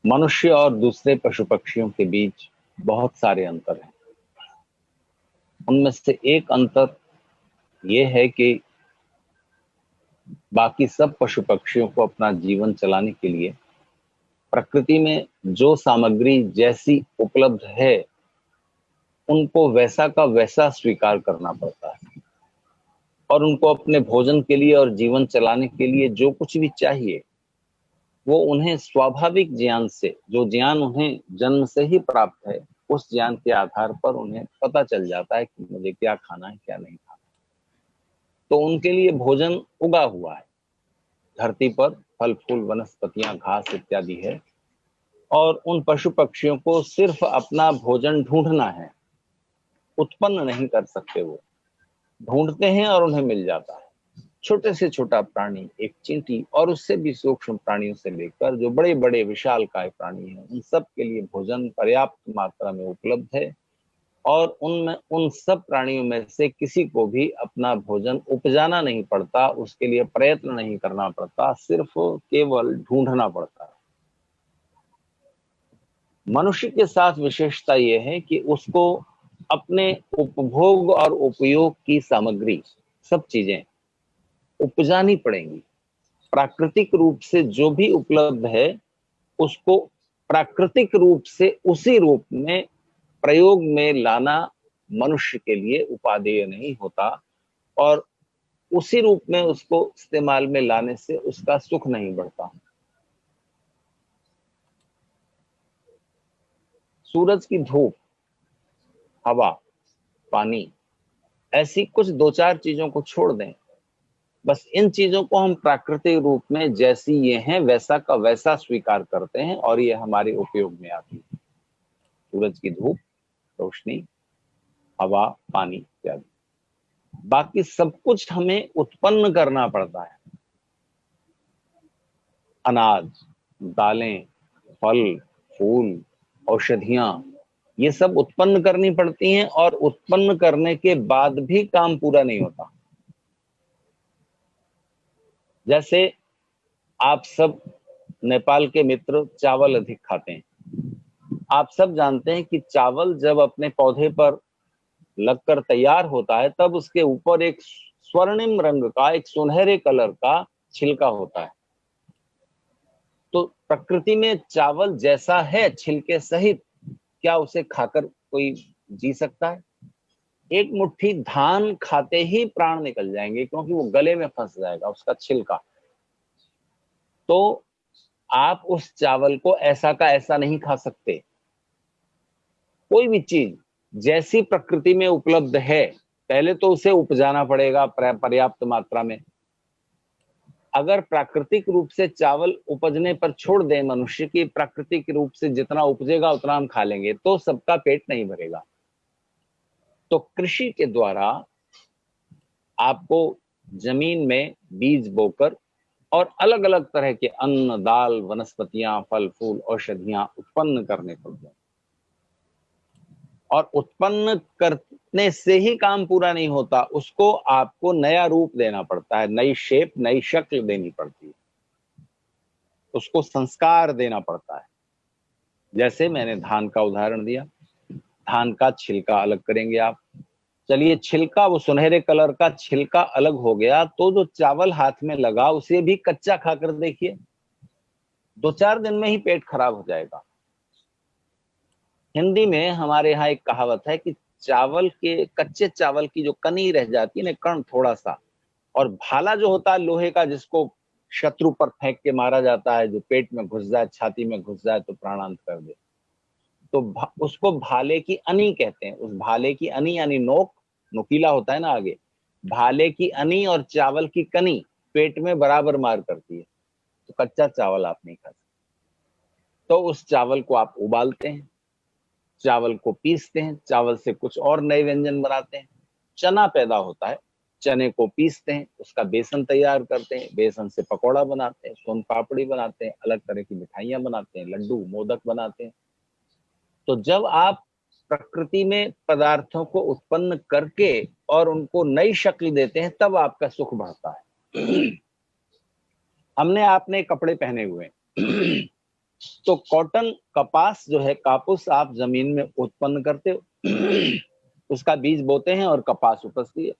मनुष्य और दूसरे पशु पक्षियों के बीच बहुत सारे अंतर हैं। उनमें से एक अंतर यह है कि बाकी सब पशु पक्षियों को अपना जीवन चलाने के लिए प्रकृति में जो सामग्री जैसी उपलब्ध है उनको वैसा का वैसा स्वीकार करना पड़ता है, और उनको अपने भोजन के लिए और जीवन चलाने के लिए जो कुछ भी चाहिए वो उन्हें स्वाभाविक ज्ञान से, जो ज्ञान उन्हें जन्म से ही प्राप्त है, उस ज्ञान के आधार पर उन्हें पता चल जाता है कि मुझे क्या खाना है क्या नहीं खाना। तो उनके लिए भोजन उगा हुआ है, धरती पर फल फूल वनस्पतियां घास इत्यादि है, और उन पशु पक्षियों को सिर्फ अपना भोजन ढूंढना है, उत्पन्न नहीं कर सकते। वो ढूंढते हैं और उन्हें मिल जाता है। छोटे से छोटा प्राणी एक चींटी और उससे भी सूक्ष्म प्राणियों से लेकर जो बड़े बड़े विशालकाय प्राणी हैं, उन सब के लिए भोजन पर्याप्त मात्रा में उपलब्ध है। और उनमें उन सब प्राणियों में से किसी को भी अपना भोजन उपजाना नहीं पड़ता, उसके लिए प्रयत्न नहीं करना पड़ता, सिर्फ केवल ढूंढना पड़ता है। मनुष्य के साथ विशेषता यह है कि उसको अपने उपभोग और उपयोग की सामग्री, सब चीजें उपजानी पड़ेंगी। प्राकृतिक रूप से जो भी उपलब्ध है उसको प्राकृतिक रूप से उसी रूप में प्रयोग में लाना मनुष्य के लिए उपादेय नहीं होता, और उसी रूप में उसको इस्तेमाल में लाने से उसका सुख नहीं बढ़ता। सूरज की धूप, हवा, पानी, ऐसी कुछ दो चार चीजों को छोड़ दें, बस इन चीजों को हम प्राकृतिक रूप में जैसी ये हैं वैसा का वैसा स्वीकार करते हैं और ये हमारे उपयोग में आती है। सूरज की धूप, रोशनी, हवा, पानी इत्यादि। बाकी सब कुछ हमें उत्पन्न करना पड़ता है। अनाज, दालें, फल, फूल, औषधियां, ये सब उत्पन्न करनी पड़ती हैं, और उत्पन्न करने के बाद भी काम पूरा नहीं होता। जैसे आप सब नेपाल के मित्र चावल अधिक खाते हैं। आप सब जानते हैं कि चावल जब अपने पौधे पर लगकर तैयार होता है तब उसके ऊपर एक स्वर्णिम रंग का, एक सुनहरे कलर का छिलका होता है। तो प्रकृति में चावल जैसा है छिलके सहित, क्या उसे खाकर कोई जी सकता है? एक मुट्ठी धान खाते ही प्राण निकल जाएंगे, क्योंकि वो गले में फंस जाएगा उसका छिलका। तो आप उस चावल को ऐसा का ऐसा नहीं खा सकते। कोई भी चीज जैसी प्रकृति में उपलब्ध है, पहले तो उसे उपजाना पड़ेगा पर्याप्त मात्रा में। अगर प्राकृतिक रूप से चावल उपजने पर छोड़ दें मनुष्य की, प्राकृतिक रूप से जितना उपजेगा उतना हम खा लेंगे, तो सबका पेट नहीं भरेगा। तो कृषि के द्वारा आपको जमीन में बीज बोकर और अलग अलग तरह के अन्न, दाल, वनस्पतियां, फल फूल, औषधियां उत्पन्न करने पड़ते हैं। और उत्पन्न करने से ही काम पूरा नहीं होता, उसको आपको नया रूप देना पड़ता है, नई शेप, नई शक्ल देनी पड़ती है, उसको संस्कार देना पड़ता है। जैसे मैंने धान का उदाहरण दिया, धान का छिलका अलग करेंगे आप। चलिए छिलका, वो सुनहरे कलर का छिलका अलग हो गया, तो जो चावल हाथ में लगा उसे भी कच्चा खाकर देखिए, 2-4 दिन में ही पेट खराब हो जाएगा। हिंदी में हमारे यहाँ एक कहावत है कि चावल के, कच्चे चावल की जो कनी रह जाती है ना, कण थोड़ा सा, और भाला जो होता है लोहे का, जिसको शत्रु पर फेंक के मारा जाता है, जो पेट में घुस जाए, छाती में घुस जाए तो प्राणांत कर दे, तो उसको भाले की अनी कहते हैं। उस भाले की अनी यानी नोक, नुकीला होता है ना आगे, भाले की अनी और चावल की कनी पेट में बराबर मार करती है, तो कच्चा चावल आप नहीं खा सकते। तो उस चावल को आप उबालते हैं, चावल को पीसते हैं, चावल से कुछ और नए व्यंजन बनाते हैं। चना पैदा होता है, चने को पीसते हैं, उसका बेसन तैयार करते हैं, बेसन से पकौड़ा बनाते हैं, सोन पापड़ी बनाते हैं, अलग तरह की मिठाइयां बनाते हैं, लड्डू मोदक बनाते हैं। तो जब आप प्रकृति में पदार्थों को उत्पन्न करके और उनको नई शक्ल देते हैं, तब आपका सुख बढ़ता है। हमने आपने कपड़े पहने हुए तो कॉटन, कपास जो है, कापूस आप जमीन में उत्पन्न करते हो, उसका बीज बोते हैं और कपास उपजती है।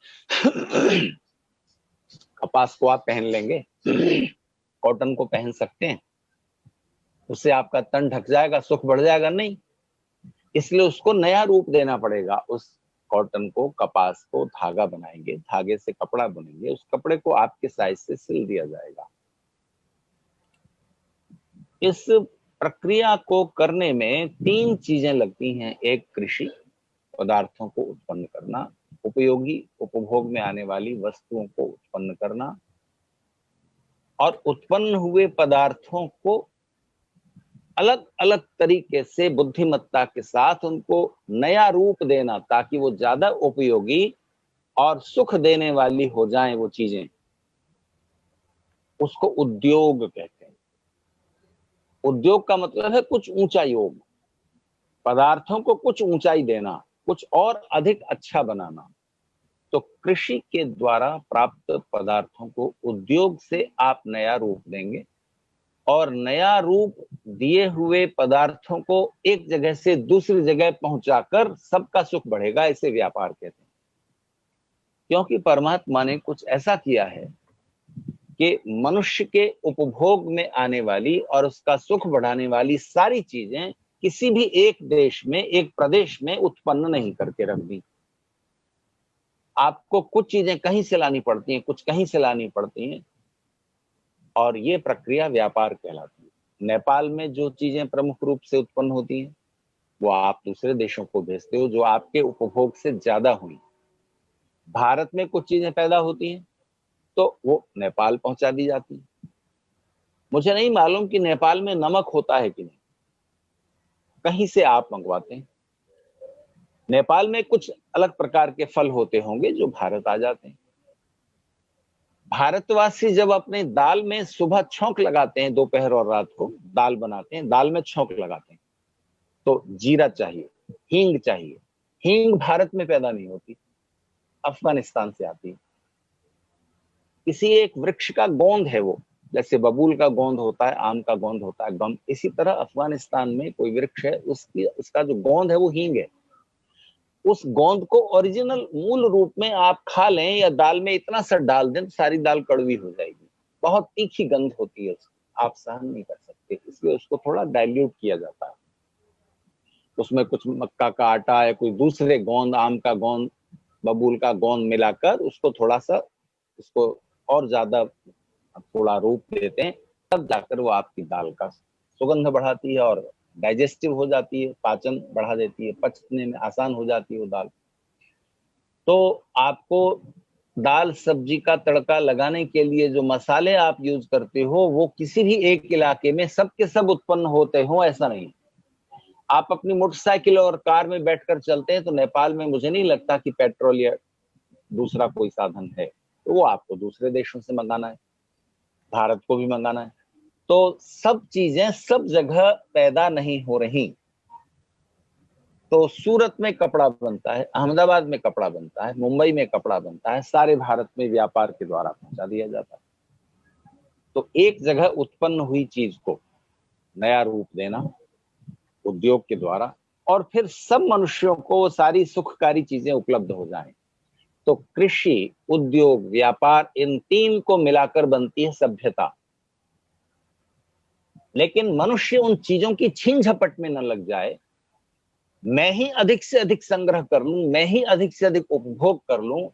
कपास को आप पहन लेंगे, कॉटन को पहन सकते हैं, उससे आपका तन ढक जाएगा, सुख बढ़ जाएगा? नहीं। इसलिए उसको नया रूप देना पड़ेगा। उस कॉटन को, कपास को धागा बनाएंगे, धागे से कपड़ा बुनेंगे, उस कपड़े को आपके साइज से सिल दिया जाएगा। इस प्रक्रिया को करने में 3 चीजें लगती हैं। एक, कृषि, पदार्थों को उत्पन्न करना, उपयोगी, उपभोग में आने वाली वस्तुओं को उत्पन्न करना, और उत्पन्न हुए पदार्थों को अलग अलग तरीके से बुद्धिमत्ता के साथ उनको नया रूप देना, ताकि वो ज्यादा उपयोगी और सुख देने वाली हो जाएं वो चीजें। उसको उद्योग कहते हैं। उद्योग का मतलब है कुछ ऊंचा योग, पदार्थों को कुछ ऊंचाई देना, कुछ और अधिक अच्छा बनाना। तो कृषि के द्वारा प्राप्त पदार्थों को उद्योग से आप नया रूप देंगे, और नया रूप दिए हुए पदार्थों को एक जगह से दूसरी जगह पहुंचाकर सबका सुख बढ़ेगा। इसे व्यापार कहते हैं। क्योंकि परमात्मा ने कुछ ऐसा किया है कि मनुष्य के उपभोग में आने वाली और उसका सुख बढ़ाने वाली सारी चीजें किसी भी एक देश में, एक प्रदेश में उत्पन्न नहीं करके रख दी। आपको कुछ चीजें कहीं से लानी पड़ती हैं, कुछ कहीं से लानी पड़ती हैं, और ये प्रक्रिया व्यापार कहलाती है। नेपाल में जो चीजें प्रमुख रूप से उत्पन्न होती हैं, वो आप दूसरे देशों को भेजते हो, जो आपके उपभोग से ज्यादा हुई। भारत में कुछ चीजें पैदा होती हैं, तो वो नेपाल पहुंचा दी जाती है। मुझे नहीं मालूम कि नेपाल में नमक होता है कि नहीं, कहीं से आप मंगवाते हैं। नेपाल में कुछ अलग प्रकार के फल होते होंगे जो भारत आ जाते हैं। भारतवासी जब अपने दाल में सुबह छौंक लगाते हैं, दोपहर और रात को दाल बनाते हैं, दाल में छौंक लगाते हैं, तो जीरा चाहिए, हींग चाहिए। हींग भारत में पैदा नहीं होती, अफगानिस्तान से आती है। किसी एक वृक्ष का गोंद है वो, जैसे बबूल का गोंद होता है, आम का गोंद होता है, गम, इसी तरह अफगानिस्तान में कोई वृक्ष है, उसका जो गोंद है वो हींग है। उस गोंद को ओरिजिनल मूल रूप में आप खा लें या दाल में इतना सा डाल दें तो सारी दाल कड़वी हो जाएगी। बहुत तीखी गंध होती है उसकी, आप सहन नहीं कर सकते, इसलिए उसको थोड़ा डाइल्यूट किया जाता है। उसमें कुछ मक्का का आटा या कोई दूसरे गोंद, आम का गोंद, बबूल का गोंद मिलाकर उसको थोड़ा सा, उसको और ज्यादा थोड़ा रूप देते हैं, तब जाकर वो आपकी दाल का सुगंध बढ़ाती है और डाइजेस्टिव हो जाती है, पाचन बढ़ा देती है, पचने में आसान हो जाती है वो दाल। तो आपको दाल सब्जी का तड़का लगाने के लिए जो मसाले आप यूज करते हो, वो किसी भी एक इलाके में सब के सब उत्पन्न होते हो ऐसा नहीं। आप अपनी मोटरसाइकिल और कार में बैठकर चलते हैं, तो नेपाल में मुझे नहीं लगता कि पेट्रोल या दूसरा कोई साधन है, तो वो आपको दूसरे देशों से मंगाना है, भारत को भी मंगाना है। तो सब चीजें सब जगह पैदा नहीं हो रही। तो सूरत में कपड़ा बनता है, अहमदाबाद में कपड़ा बनता है, मुंबई में कपड़ा बनता है, सारे भारत में व्यापार के द्वारा पहुंचा दिया जाता है। तो एक जगह उत्पन्न हुई चीज को नया रूप देना उद्योग के द्वारा, और फिर सब मनुष्यों को वो सारी सुखकारी चीजें उपलब्ध हो जाएं। तो कृषि, उद्योग, व्यापार, इन 3 को मिलाकर बनती है सभ्यता। लेकिन मनुष्य उन चीजों की छीन झपट में न लग जाए। मैं ही अधिक से अधिक संग्रह कर लूं, मैं ही अधिक से अधिक उपभोग कर लूं,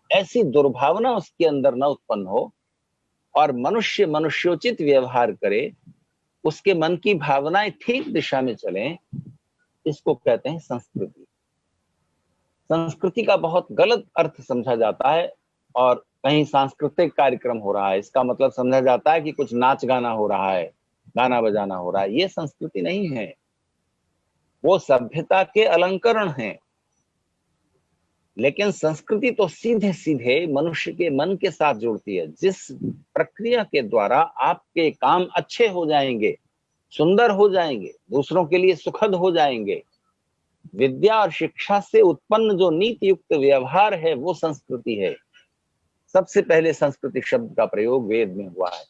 ऐसी दुर्भावना उसके अंदर न उत्पन्न हो, और मनुष्य मनुष्योचित व्यवहार करे, उसके मन की भावनाएं ठीक दिशा में चलें। इसको कहते हैं संस्कृति। संस्कृति का बहुत गलत अर्थ समझा जाता है, और कहीं सांस्कृतिक कार्यक्रम हो रहा है, इसका मतलब समझा जाता है कि कुछ नाच गाना हो रहा है, गाना बजाना हो रहा है। ये संस्कृति नहीं है, वो सभ्यता के अलंकरण हैं। लेकिन संस्कृति तो सीधे सीधे मनुष्य के मन के साथ जुड़ती है। जिस प्रक्रिया के द्वारा आपके काम अच्छे हो जाएंगे, सुंदर हो जाएंगे, दूसरों के लिए सुखद हो जाएंगे, विद्या और शिक्षा से उत्पन्न जो नीति युक्त व्यवहार है, वो संस्कृति है। सबसे पहले संस्कृति शब्द का प्रयोग वेद में हुआ है।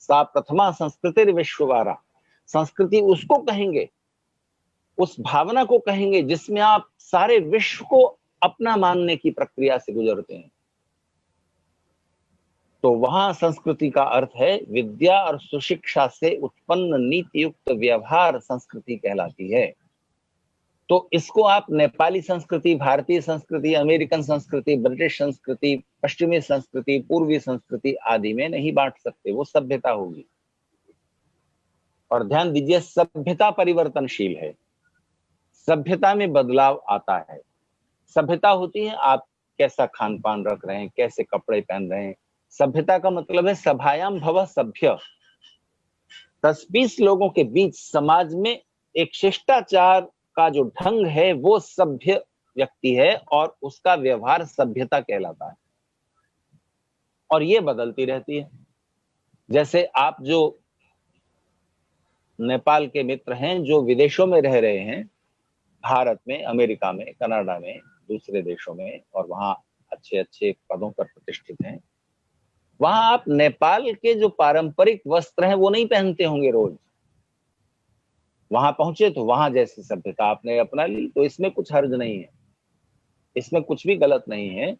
सा प्रथमा संस्कृति विश्ववारा, संस्कृति उसको कहेंगे, उस भावना को कहेंगे जिसमें आप सारे विश्व को अपना मानने की प्रक्रिया से गुजरते हैं। तो वहां संस्कृति का अर्थ है विद्या और सुशिक्षा से उत्पन्न नीति युक्त व्यवहार संस्कृति कहलाती है। तो इसको आप नेपाली संस्कृति, भारतीय संस्कृति, अमेरिकन संस्कृति, ब्रिटिश संस्कृति, पश्चिमी संस्कृति, पूर्वी संस्कृति आदि में नहीं बांट सकते, वो सभ्यता होगी। और ध्यान दीजिए, सभ्यता परिवर्तनशील है, सभ्यता में बदलाव आता है। सभ्यता होती है आप कैसा खान पान रख रहे हैं, कैसे कपड़े पहन रहे हैं। सभ्यता का मतलब है सभायाम भव सभ्य, 10-20 लोगों के बीच समाज में एक शिष्टाचार का जो ढंग है वो सभ्य व्यक्ति है और उसका व्यवहार सभ्यता कहलाता है। और ये बदलती रहती है। जैसे आप जो नेपाल के मित्र हैं जो विदेशों में रह रहे हैं, भारत में, अमेरिका में, कनाडा में, दूसरे देशों में, और वहां अच्छे अच्छे पदों पर प्रतिष्ठित हैं, वहां आप नेपाल के जो पारंपरिक वस्त्र हैं वो नहीं पहनते होंगे रोज। वहां पहुंचे तो वहां जैसी सभ्यता आपने अपना ली, तो इसमें कुछ हर्ज नहीं है, इसमें कुछ भी गलत नहीं है।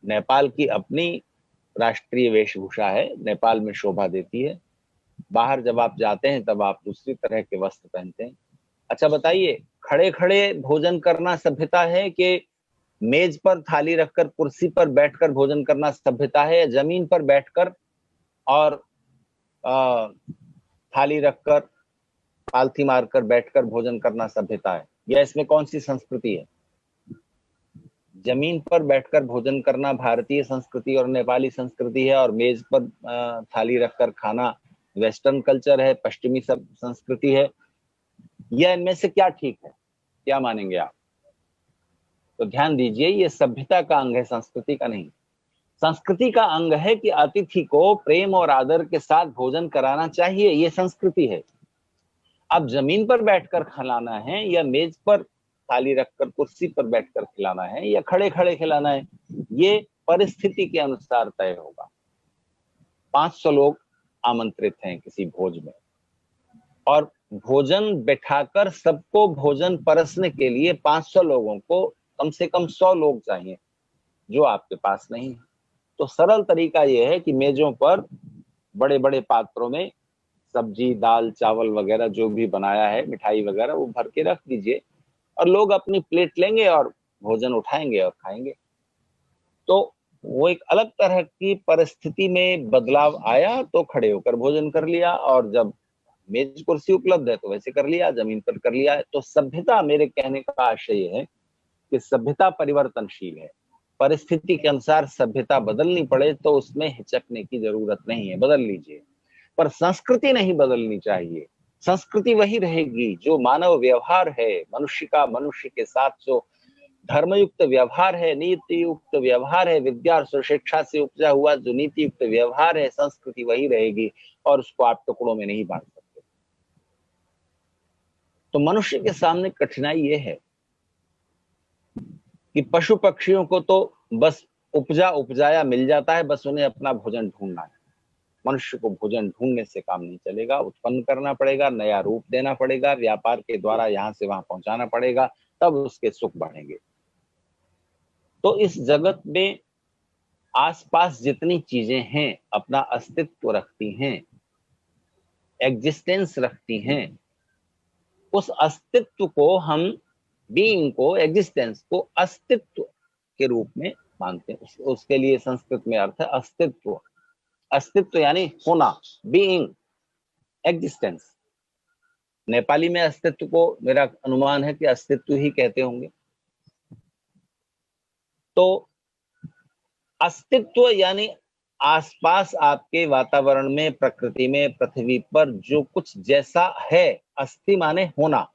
नेपाल की अपनी राष्ट्रीय वेशभूषा है, नेपाल में शोभा देती है। बाहर जब आप जाते हैं तब आप दूसरी तरह के वस्त्र पहनते हैं। अच्छा बताइए, खड़े खड़े भोजन करना सभ्यता है कि मेज पर थाली रखकर कुर्सी पर बैठकर भोजन करना सभ्यता है, या जमीन पर बैठकर और थाली रखकर पालथी मारकर बैठकर भोजन करना सभ्यता है? या इसमें कौन सी संस्कृति है? जमीन पर बैठकर भोजन करना भारतीय संस्कृति और नेपाली संस्कृति है, और मेज पर थाली रखकर खाना वेस्टर्न कल्चर है, पश्चिमी संस्कृति है। या इनमें से क्या ठीक है, क्या मानेंगे आप? तो ध्यान दीजिए, ये सभ्यता का अंग है, संस्कृति का नहीं। संस्कृति का अंग है कि अतिथि को प्रेम और आदर के साथ भोजन कराना चाहिए, ये संस्कृति है। अब जमीन पर बैठकर खिलाना है या मेज पर थाली रखकर कुर्सी पर बैठकर खिलाना है या खड़े खड़े खिलाना है, ये परिस्थिति के अनुसार तय होगा। 500 लोग आमंत्रित हैं किसी भोज में, और भोजन बैठाकर सबको भोजन परसने के लिए 500 लोगों को कम से कम 100 लोग चाहिए, जो आपके पास नहीं है। तो सरल तरीका यह है कि मेजों पर बड़े बड़े पात्रों में सब्जी, दाल, चावल वगैरह जो भी बनाया है, मिठाई वगैरह, वो भर के रख दीजिए और लोग अपनी प्लेट लेंगे और भोजन उठाएंगे और खाएंगे। तो वो एक अलग तरह की परिस्थिति में बदलाव आया तो खड़े होकर भोजन कर लिया, और जब मेज कुर्सी उपलब्ध है तो वैसे कर लिया, जमीन पर कर लिया। तो सभ्यता, मेरे कहने का आशय है कि सभ्यता परिवर्तनशील है। परिस्थिति के अनुसार सभ्यता बदलनी पड़े तो उसमें हिचकने की जरूरत नहीं है, बदल लीजिए। पर संस्कृति नहीं बदलनी चाहिए। संस्कृति वही रहेगी जो मानव व्यवहार है, मनुष्य का मनुष्य के साथ जो धर्मयुक्त व्यवहार है, नीति युक्त व्यवहार है, विद्या और शिक्षा से उपजा हुआ जो नीति युक्त व्यवहार है, संस्कृति वही रहेगी, और उसको आप टुकड़ों में नहीं बांट सकते। तो मनुष्य के सामने कठिनाई ये है कि पशु पक्षियों को तो बस उपजाया मिल जाता है, बस उन्हें अपना भोजन ढूंढना है। मनुष्य को भोजन ढूंढने से काम नहीं चलेगा, उत्पन्न करना पड़ेगा, नया रूप देना पड़ेगा, व्यापार के द्वारा यहां से वहां पहुंचाना पड़ेगा, तब उसके सुख बढ़ेंगे। तो इस जगत में आसपास जितनी चीजें हैं अपना अस्तित्व रखती हैं, एग्जिस्टेंस रखती हैं। उस अस्तित्व को हम, बीइंग को, एग्जिस्टेंस को अस्तित्व के रूप में मानते हैं। उसके लिए संस्कृत में अर्थ है अस्तित्व। अस्तित्व यानी होना, बीइंग, एग्जिस्टेंस। नेपाली में अस्तित्व को मेरा अनुमान है कि अस्तित्व ही कहते होंगे। तो अस्तित्व यानी आसपास आपके वातावरण में, प्रकृति में, पृथ्वी पर जो कुछ जैसा है, अस्ति माने होना,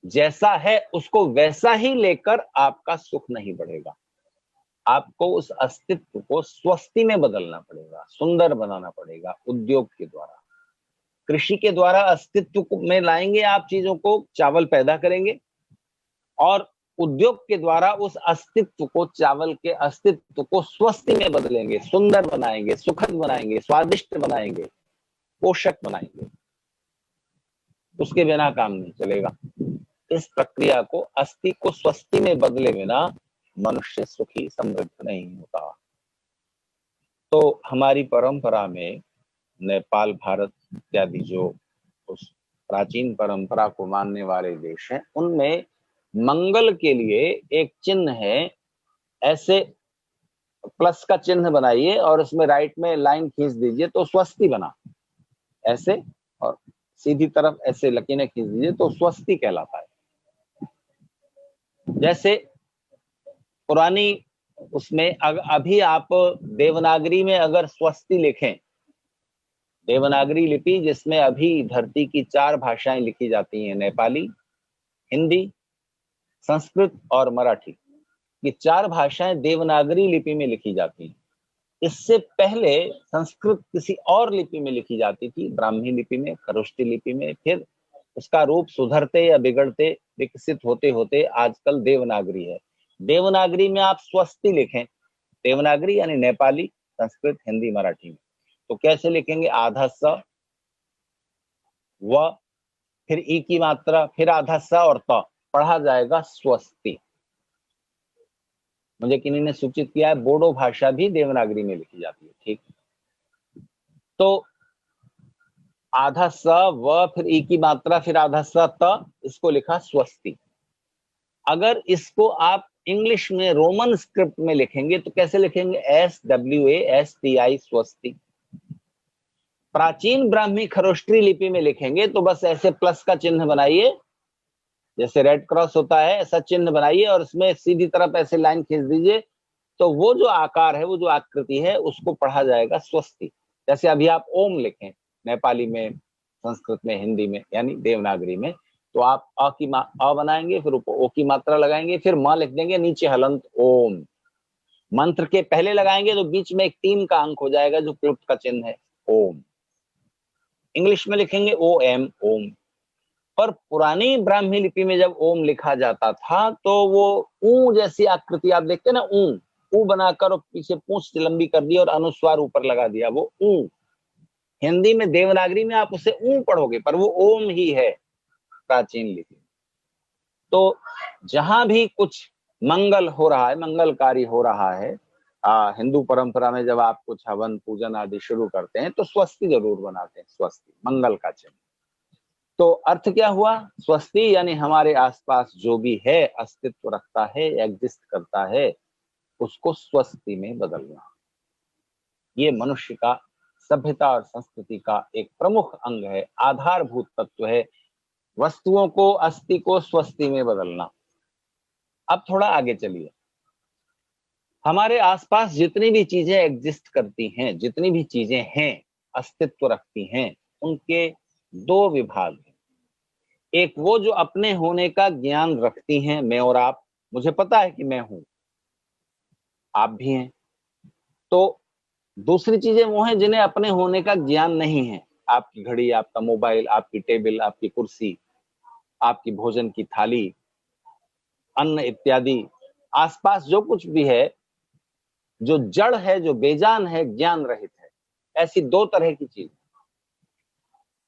जैसा है उसको वैसा ही लेकर आपका सुख नहीं बढ़ेगा। आपको उस अस्तित्व को स्वस्ति में बदलना पड़ेगा, सुंदर बनाना पड़ेगा। उद्योग के द्वारा, कृषि के द्वारा अस्तित्व में लाएंगे आप चीजों को, चावल पैदा करेंगे, और उद्योग के द्वारा उस अस्तित्व को, चावल के अस्तित्व को स्वस्ति में बदलेंगे, सुंदर बनाएंगे, सुखद बनाएंगे, स्वादिष्ट बनाएंगे, पोषक बनाएंगे। उसके बिना काम नहीं चलेगा। इस प्रक्रिया को अस्थि को स्वस्ति में बदले बिना मनुष्य सुखी समृद्ध नहीं होता। तो हमारी परंपरा में नेपाल, भारत इत्यादि जो उस प्राचीन परंपरा को मानने वाले देश हैं, उनमें मंगल के लिए एक चिन्ह है। ऐसे प्लस का चिन्ह बनाइए और उसमें राइट में लाइन खींच दीजिए तो स्वस्ति बना, ऐसे, और सीधी तरफ ऐसे लकीरें खींच दीजिए तो स्वस्ति कहलाता है। जैसे पुरानी उसमें अभी आप देवनागरी में अगर स्वस्ति लिखें, देवनागरी लिपि जिसमें अभी धरती की 4 भाषाएं लिखी जाती हैं, नेपाली, हिंदी, संस्कृत और मराठी, ये 4 भाषाएं देवनागरी लिपि में लिखी जाती हैं। इससे पहले संस्कृत किसी और लिपि में लिखी जाती थी, ब्राह्मी लिपि में, खरोष्टी लिपि में, फिर उसका रूप सुधरते या बिगड़ते विकसित होते होते आजकल देवनागरी है। देवनागरी में आप स्वस्ति लिखें, देवनागरी यानी नेपाली, संस्कृत, हिंदी, मराठी में, तो कैसे लिखेंगे? आधा स, व, फिर ई की मात्रा, फिर आधा स और त, पढ़ा जाएगा स्वस्ति। मुझे किन्हीं ने सूचित किया है बोडो भाषा भी देवनागरी में लिखी जाती है। ठीक, तो आधा स, व, फिर ई की मात्रा, फिर आधा स, त, इसको लिखा स्वस्ति। अगर इसको आप इंग्लिश में रोमन स्क्रिप्ट में लिखेंगे तो कैसे लिखेंगे? SWASTI, स्वस्ति। प्राचीन ब्राह्मी खरोष्टी लिपि में लिखेंगे तो बस ऐसे प्लस का चिन्ह बनाइए, जैसे रेड क्रॉस होता है ऐसा चिन्ह बनाइए और इसमें सीधी तरफ ऐसे लाइन खींच दीजिए, तो वो जो आकार है, वो जो आकृति है, उसको पढ़ा जाएगा स्वस्ति। जैसे अभी आप ओम लिखें नेपाली में, संस्कृत में, हिंदी में, यानी देवनागरी में, तो आप अ बनाएंगे, फिर ऊपर ओ की मात्रा लगाएंगे, फिर म लिख देंगे, नीचे हलंत ओम। मंत्र के पहले लगाएंगे तो बीच में एक 3 का अंक हो जाएगा जो क्लुप्त का चिन्ह है, ओम। इंग्लिश में लिखेंगे OM, ओम। पर पुरानी ब्राह्मी लिपि में जब ओम लिखा जाता था तो वो ऊ जैसी आकृति आप देखते ना, ऊ बनाकर और पीछे पूंछ लंबी कर दी और अनुस्वार ऊपर लगा दिया, वो ऊ। हिंदी में देवनागरी में आप उसे ऊ पढ़ोगे पर वो ओम ही है प्राचीन लिपि। तो जहां भी कुछ मंगल हो रहा है, मंगलकारी हो रहा है, हिंदू परंपरा में जब आप कुछ हवन पूजन आदि शुरू करते हैं तो स्वस्ति जरूर बनाते हैं, स्वस्ति, मंगल का चिन्ह। तो अर्थ क्या हुआ? स्वस्ति यानी हमारे आसपास जो भी है, अस्तित्व रखता है, एग्जिस्ट करता है, उसको स्वस्ति में बदलना। ये मनुष्य का सभ्यता और संस्कृति का एक प्रमुख अंग है, आधारभूत तत्व है, वस्तुओं को, अस्थि को स्वस्ति में बदलना। अब थोड़ा आगे चलिए। हमारे आसपास जितनी भी चीजें एग्जिस्ट करती हैं, जितनी भी चीजें हैं, अस्तित्व रखती हैं, उनके 2 विभाग हैं। एक वो जो अपने होने का ज्ञान रखती हैं, मैं और आप, मुझे पता है कि मैं हूं, आप भी हैं। तो दूसरी चीजें वो हैं जिन्हें अपने होने का ज्ञान नहीं है, आपकी घड़ी, आपका मोबाइल, आपकी टेबल, आपकी कुर्सी, आपकी भोजन की थाली, अन्न इत्यादि, आसपास जो कुछ भी है, जो जड़ है, जो बेजान है, ज्ञान रहित है, ऐसी 2 तरह की चीज।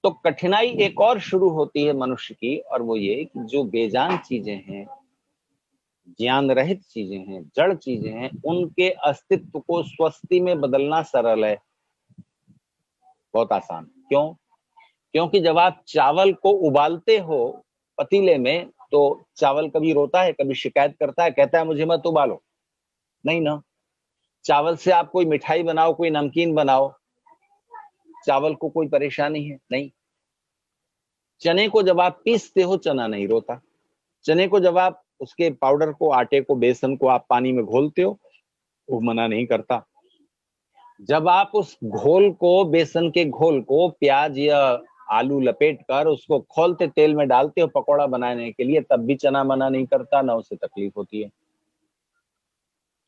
तो कठिनाई एक और शुरू होती है मनुष्य की, और वो ये कि जो बेजान चीजें हैं, ज्ञान रहित चीजें हैं, जड़ चीजें हैं, उनके अस्तित्व को स्वस्ति में बदलना सरल है, बहुत आसान। क्यों? क्योंकि जब आप चावल को उबालते हो पतीले में, तो चावल कभी रोता है, कभी शिकायत करता है, कहता है मुझे मत उबालो? नहीं ना। चावल से आप कोई मिठाई बनाओ, कोई नमकीन बनाओ, चावल को कोई परेशानी है? नहीं। चने को जब आप पीसते हो, चना नहीं रोता। चने को जब आप उसके पाउडर को, आटे को, बेसन को आप पानी में घोलते हो, वो मना नहीं करता। जब आप उस घोल को, बेसन के घोल को प्याज या आलू लपेट कर उसको खोलते तेल में डालते हो पकौड़ा बनाने के लिए, तब भी चना मना नहीं करता, ना उसे तकलीफ होती है।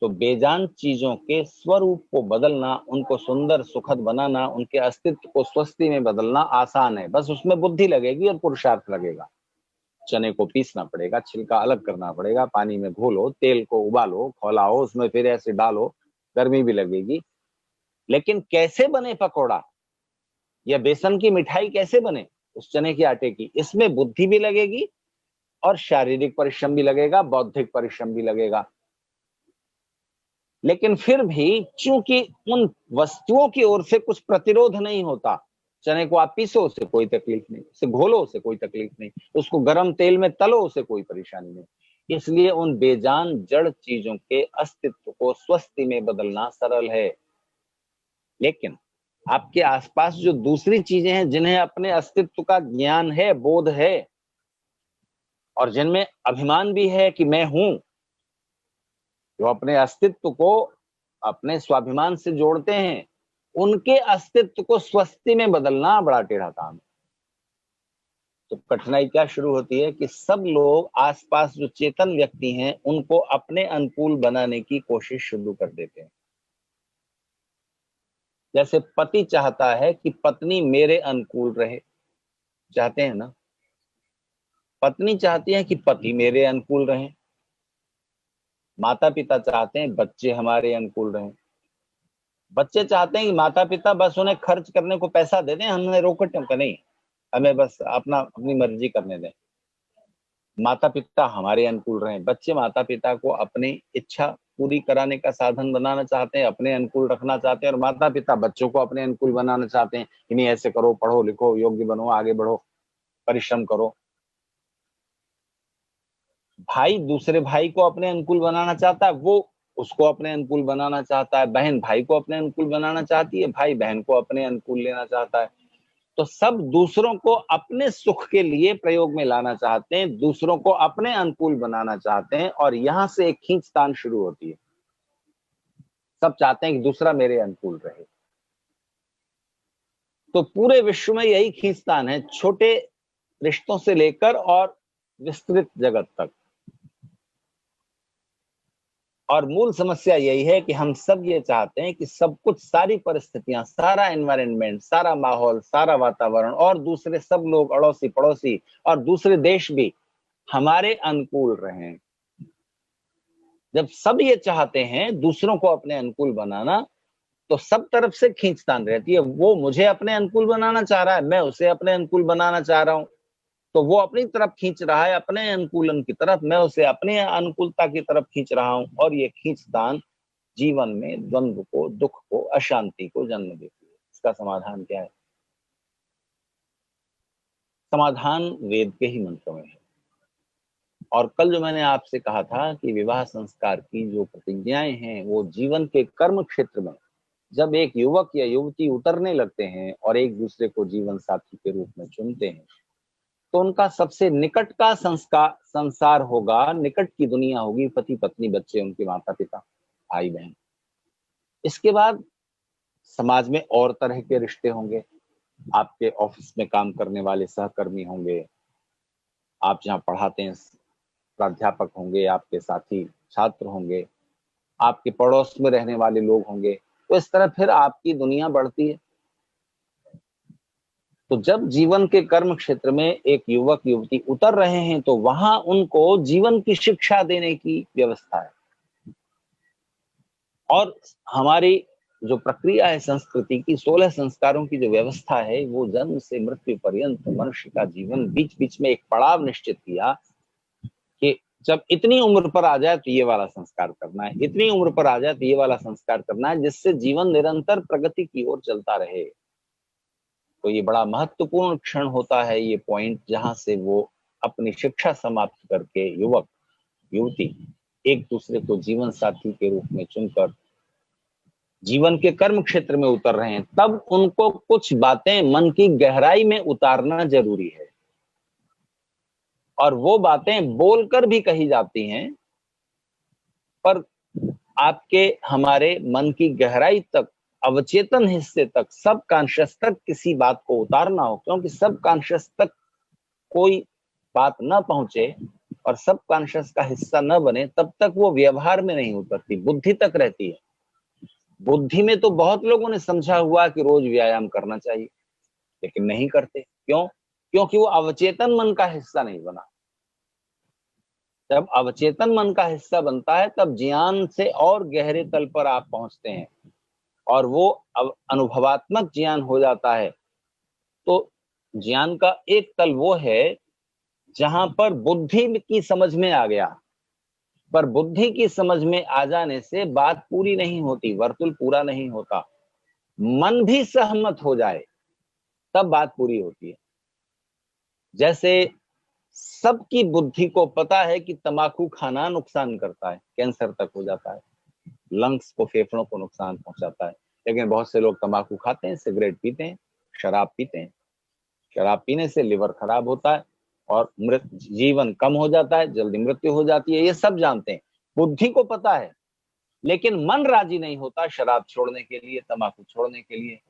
तो बेजान चीजों के स्वरूप को बदलना, उनको सुंदर सुखद बनाना, उनके अस्तित्व को स्वस्ति में बदलना आसान है, बस उसमें बुद्धि लगेगी और पुरुषार्थ लगेगा। चने को पीसना पड़ेगा, छिलका अलग करना पड़ेगा, पानी में घोलो, तेल को उबालो, खौलाओ, उसमें फिर ऐसे डालो, गर्मी भी लगेगी। लेकिन कैसे बने पकौड़ा या बेसन की मिठाई कैसे बने, उस चने के आटे की, इसमें बुद्धि भी लगेगी और शारीरिक परिश्रम भी लगेगा, बौद्धिक परिश्रम भी लगेगा। लेकिन फिर भी चूंकि उन वस्तुओं की ओर से कुछ प्रतिरोध नहीं होता, चने को आप पीसो उसे कोई तकलीफ नहीं, उसे घोलो उसे कोई तकलीफ नहीं, उसको गर्म तेल में तलो उसे कोई परेशानी नहीं। इसलिए उन बेजान जड़ चीजों के अस्तित्व को स्वस्ति में बदलना सरल है। लेकिन आपके आसपास जो दूसरी चीजें हैं जिन्हें अपने अस्तित्व का ज्ञान है, बोध है, और जिनमें अभिमान भी है कि मैं हूं, जो अपने अस्तित्व को अपने स्वाभिमान से जोड़ते हैं, उनके अस्तित्व को स्वस्ति में बदलना बड़ा टेढ़ा काम है। तो कठिनाई क्या शुरू होती है कि सब लोग आसपास जो चेतन व्यक्ति हैं उनको अपने अनुकूल बनाने की कोशिश शुरू कर देते हैं। जैसे पति चाहता है कि पत्नी मेरे अनुकूल रहे, चाहते हैं ना? पत्नी चाहती है कि पति मेरे अनुकूल रहे, माता पिता चाहते हैं बच्चे हमारे अनुकूल रहें, बच्चे चाहते हैं कि माता पिता बस उन्हें खर्च करने को पैसा दे दें, हमने रोक टोक नहीं, हमें बस अपनी मर्जी करने दें। माता पिता हमारे अनुकूल रहें, बच्चे माता पिता को अपनी इच्छा पूरी कराने का साधन बनाना चाहते हैं, अपने अनुकूल रखना चाहते हैं, और माता पिता बच्चों को अपने अनुकूल बनाना चाहते हैं कि नहीं ऐसे करो, पढ़ो लिखो, योग्य बनो, आगे बढ़ो, परिश्रम करो। भाई दूसरे भाई को अपने अनुकूल बनाना चाहता है, वो उसको अपने अनुकूल बनाना चाहता है, बहन भाई को अपने अनुकूल बनाना चाहती है, भाई बहन को अपने अनुकूल लेना चाहता है। तो सब दूसरों को अपने सुख के लिए प्रयोग में लाना चाहते हैं, दूसरों को अपने अनुकूल बनाना चाहते हैं, और यहां से एक खींचतान शुरू होती है। सब चाहते हैं कि दूसरा मेरे अनुकूल रहे। तो पूरे विश्व में यही खींचतान है, छोटे रिश्तों से लेकर और विस्तृत जगत तक। और मूल समस्या यही है कि हम सब ये चाहते हैं कि सब कुछ, सारी परिस्थितियां, सारा एनवायरनमेंट, सारा माहौल, सारा वातावरण और दूसरे सब लोग, अड़ोसी पड़ोसी और दूसरे देश भी हमारे अनुकूल रहें। जब सब ये चाहते हैं दूसरों को अपने अनुकूल बनाना, तो सब तरफ से खींचतान रहती है। वो मुझे अपने अनुकूल बनाना चाह रहा है, मैं उसे अपने अनुकूल बनाना चाह रहा हूं, तो वो अपनी तरफ खींच रहा है अपने अनुकूलन की तरफ, मैं उसे अपने अनुकूलता की तरफ खींच रहा हूं, और ये खींचतान जीवन में द्वंद्व को, दुख को, अशांति को जन्म देती है। इसका समाधान क्या है? समाधान वेद के ही मंत्रों में है। और कल जो मैंने आपसे कहा था कि विवाह संस्कार की जो प्रतिज्ञाएं हैं, वो जीवन के कर्म क्षेत्र में जब एक युवक या युवती उतरने लगते हैं और एक दूसरे को जीवन साथी के रूप में चुनते हैं, तो उनका सबसे निकट का संसार होगा, निकट की दुनिया होगी, पति पत्नी, बच्चे, उनके माता पिता, भाई बहन। इसके बाद समाज में और तरह के रिश्ते होंगे। आपके ऑफिस में काम करने वाले सहकर्मी होंगे, आप जहाँ पढ़ाते हैं प्राध्यापक होंगे, आपके साथी छात्र होंगे, आपके पड़ोस में रहने वाले लोग होंगे। तो इस तरह फिर आपकी दुनिया बढ़ती है। तो जब जीवन के कर्म क्षेत्र में एक युवक युवती उतर रहे हैं, तो वहां उनको जीवन की शिक्षा देने की व्यवस्था है। और हमारी जो प्रक्रिया है संस्कृति की, 16 संस्कारों की जो व्यवस्था है, वो जन्म से मृत्यु पर्यंत मनुष्य का जीवन बीच बीच में एक पड़ाव निश्चित किया कि जब इतनी उम्र पर आ जाए तो ये वाला संस्कार करना है, इतनी उम्र पर आ जाए तो ये वाला संस्कार करना है, जिससे जीवन निरंतर प्रगति की ओर चलता रहे। तो ये बड़ा महत्वपूर्ण क्षण होता है, ये पॉइंट, जहां से वो अपनी शिक्षा समाप्त करके युवक युवती एक दूसरे को जीवन साथी के रूप में चुनकर जीवन के कर्म क्षेत्र में उतर रहे हैं। तब उनको कुछ बातें मन की गहराई में उतारना जरूरी है, और वो बातें बोलकर भी कही जाती हैं, पर आपके हमारे मन की गहराई तक, अवचेतन हिस्से तक, सब कॉन्शियस तक किसी बात को उतारना हो, क्योंकि सब कॉन्शियस तक कोई बात न पहुंचे और सब कॉन्शियस का हिस्सा न बने, तब तक वो व्यवहार में नहीं उतरती, बुद्धि तक रहती है। बुद्धि में तो बहुत लोगों ने समझा हुआ कि रोज व्यायाम करना चाहिए, लेकिन नहीं करते। क्यों? क्योंकि वो अवचेतन मन का हिस्सा नहीं बना। जब अवचेतन मन का हिस्सा बनता है, तब ज्ञान से और गहरे तल पर आप पहुंचते हैं, और वो अब अनुभवात्मक ज्ञान हो जाता है। तो ज्ञान का एक तल वो है जहां पर बुद्धि की समझ में आ गया, पर बुद्धि की समझ में आ जाने से बात पूरी नहीं होती, वर्तुल पूरा नहीं होता। मन भी सहमत हो जाए तब बात पूरी होती है। जैसे सबकी बुद्धि को पता है कि तंबाकू खाना नुकसान करता है, कैंसर तक हो जाता है, लंग्स को, फेफड़ों को नुकसान पहुंचाता है, लेकिन बहुत से लोग तंबाकू खाते हैं, सिगरेट पीते हैं, शराब पीते हैं। शराब पीने से लिवर खराब होता है और जीवन कम हो जाता है, जल्दी मृत्यु हो जाती है, ये सब जानते हैं, बुद्धि को पता है, लेकिन मन राजी नहीं होता शराब छोड़ने के लिए, तंबाकू छोड़ने के लिए।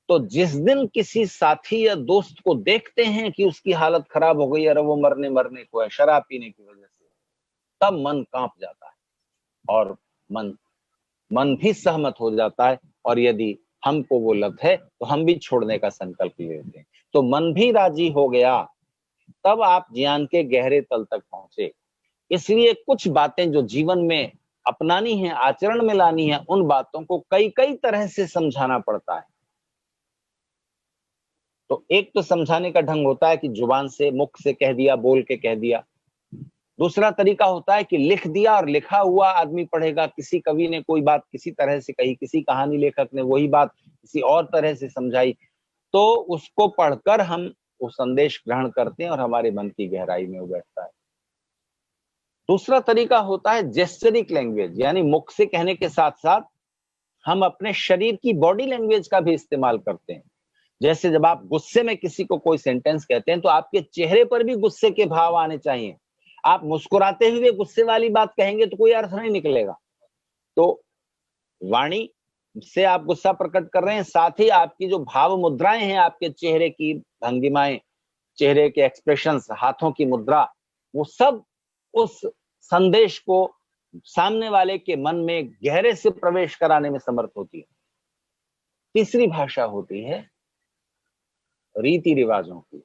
तो जिस दिन किसी साथी या दोस्त को देखते हैं कि उसकी हालत खराब हो गई, अरे वो मरने मरने को है शराब पीने की वजह से, तब मन कांप जाता है और मन मन भी सहमत हो जाता है, और यदि हमको वो लत है तो हम भी छोड़ने का संकल्प लेते हैं। तो मन भी राजी हो गया, तब आप ज्ञान के गहरे तल तक पहुंचे। इसलिए कुछ बातें जो जीवन में अपनानी है, आचरण में लानी है, उन बातों को कई कई तरह से समझाना पड़ता है। तो एक तो समझाने का ढंग होता है कि जुबान से, मुख से कह दिया, बोल के कह दिया। दूसरा तरीका होता है कि लिख दिया और लिखा हुआ आदमी पढ़ेगा, किसी कवि ने कोई बात किसी तरह से कही, किसी कहानी लेखक ने वही बात किसी और तरह से समझाई, तो उसको पढ़कर हम वो संदेश ग्रहण करते हैं और हमारे मन की गहराई में वो बैठता है। दूसरा तरीका होता है जेस्चरिक लैंग्वेज, यानी मुख से कहने के साथ साथ हम अपने शरीर की बॉडी लैंग्वेज का भी इस्तेमाल करते हैं। जैसे जब आप गुस्से में किसी को कोई सेंटेंस कहते हैं तो आपके चेहरे पर भी गुस्से के भाव आने चाहिए। आप मुस्कुराते हुए गुस्से वाली बात कहेंगे तो कोई अर्थ नहीं निकलेगा। तो वाणी से आप गुस्सा प्रकट कर रहे हैं, साथ ही आपकी जो भाव मुद्राएं हैं, आपके चेहरे की भंगिमाएं, चेहरे के एक्सप्रेशंस, हाथों की मुद्रा, वो सब उस संदेश को सामने वाले के मन में गहरे से प्रवेश कराने में समर्थ होती है। तीसरी भाषा होती है रीति रिवाजों की,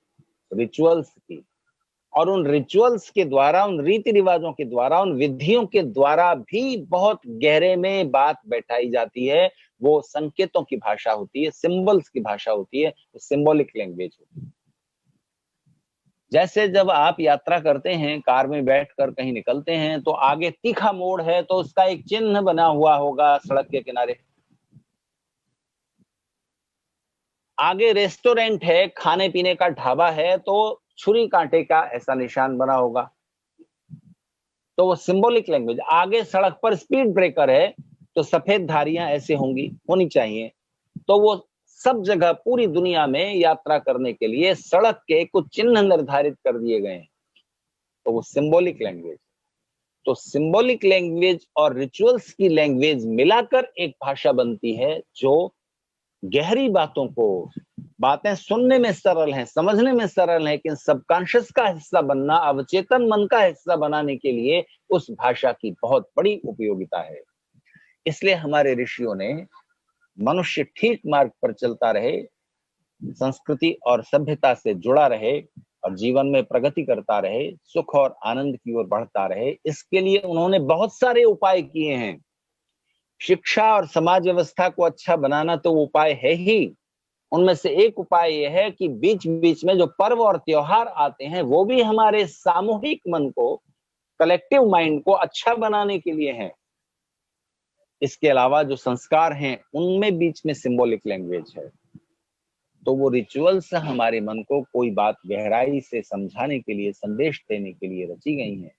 रिचुअल्स की, और उन रिचुअल्स के द्वारा, उन रीति रिवाजों के द्वारा, उन विधियों के द्वारा भी बहुत गहरे में बात बैठाई जाती है। वो संकेतों की भाषा होती है, सिंबल्स की भाषा होती है, सिंबॉलिक लैंग्वेज होती है। जैसे जब आप यात्रा करते हैं, कार में बैठकर कहीं निकलते हैं, तो आगे तीखा मोड़ है तो उसका एक चिन्ह बना हुआ होगा सड़क के किनारे। आगे रेस्टोरेंट है, खाने पीने का ढाबा है, तो छुरी कांटे का ऐसा निशान बना होगा, तो वो सिंबॉलिक लैंग्वेज। आगे सड़क पर स्पीड ब्रेकर है तो सफेद धारियां ऐसे होनी चाहिए। तो वो सब जगह पूरी दुनिया में यात्रा करने के लिए सड़क के कुछ चिन्ह निर्धारित कर दिए गए हैं, तो वो सिंबॉलिक लैंग्वेज। तो सिंबॉलिक लैंग्वेज और रिचुअल्स की लैंग्वेज मिलाकर एक भाषा बनती है जो गहरी बातों को, बातें सुनने में सरल हैं, समझने में सरल है, लेकिन सबकॉन्शियस का हिस्सा बनना, अवचेतन मन का हिस्सा बनाने के लिए उस भाषा की बहुत बड़ी उपयोगिता है। इसलिए हमारे ऋषियों ने मनुष्य ठीक मार्ग पर चलता रहे, संस्कृति और सभ्यता से जुड़ा रहे और जीवन में प्रगति करता रहे, सुख और आनंद की ओर बढ़ता रहे, इसके लिए उन्होंने बहुत सारे उपाय किए हैं। शिक्षा और समाज व्यवस्था को अच्छा बनाना तो उपाय है ही। उनमें से एक उपाय यह है कि बीच बीच में जो पर्व और त्योहार आते हैं वो भी हमारे सामूहिक मन को, कलेक्टिव माइंड को अच्छा बनाने के लिए हैं। इसके अलावा जो संस्कार हैं उनमें बीच में सिंबॉलिक लैंग्वेज है। तो वो रिचुअल्स हमारे मन को कोई बात गहराई से समझाने के लिए, संदेश देने के लिए रची गई हैं।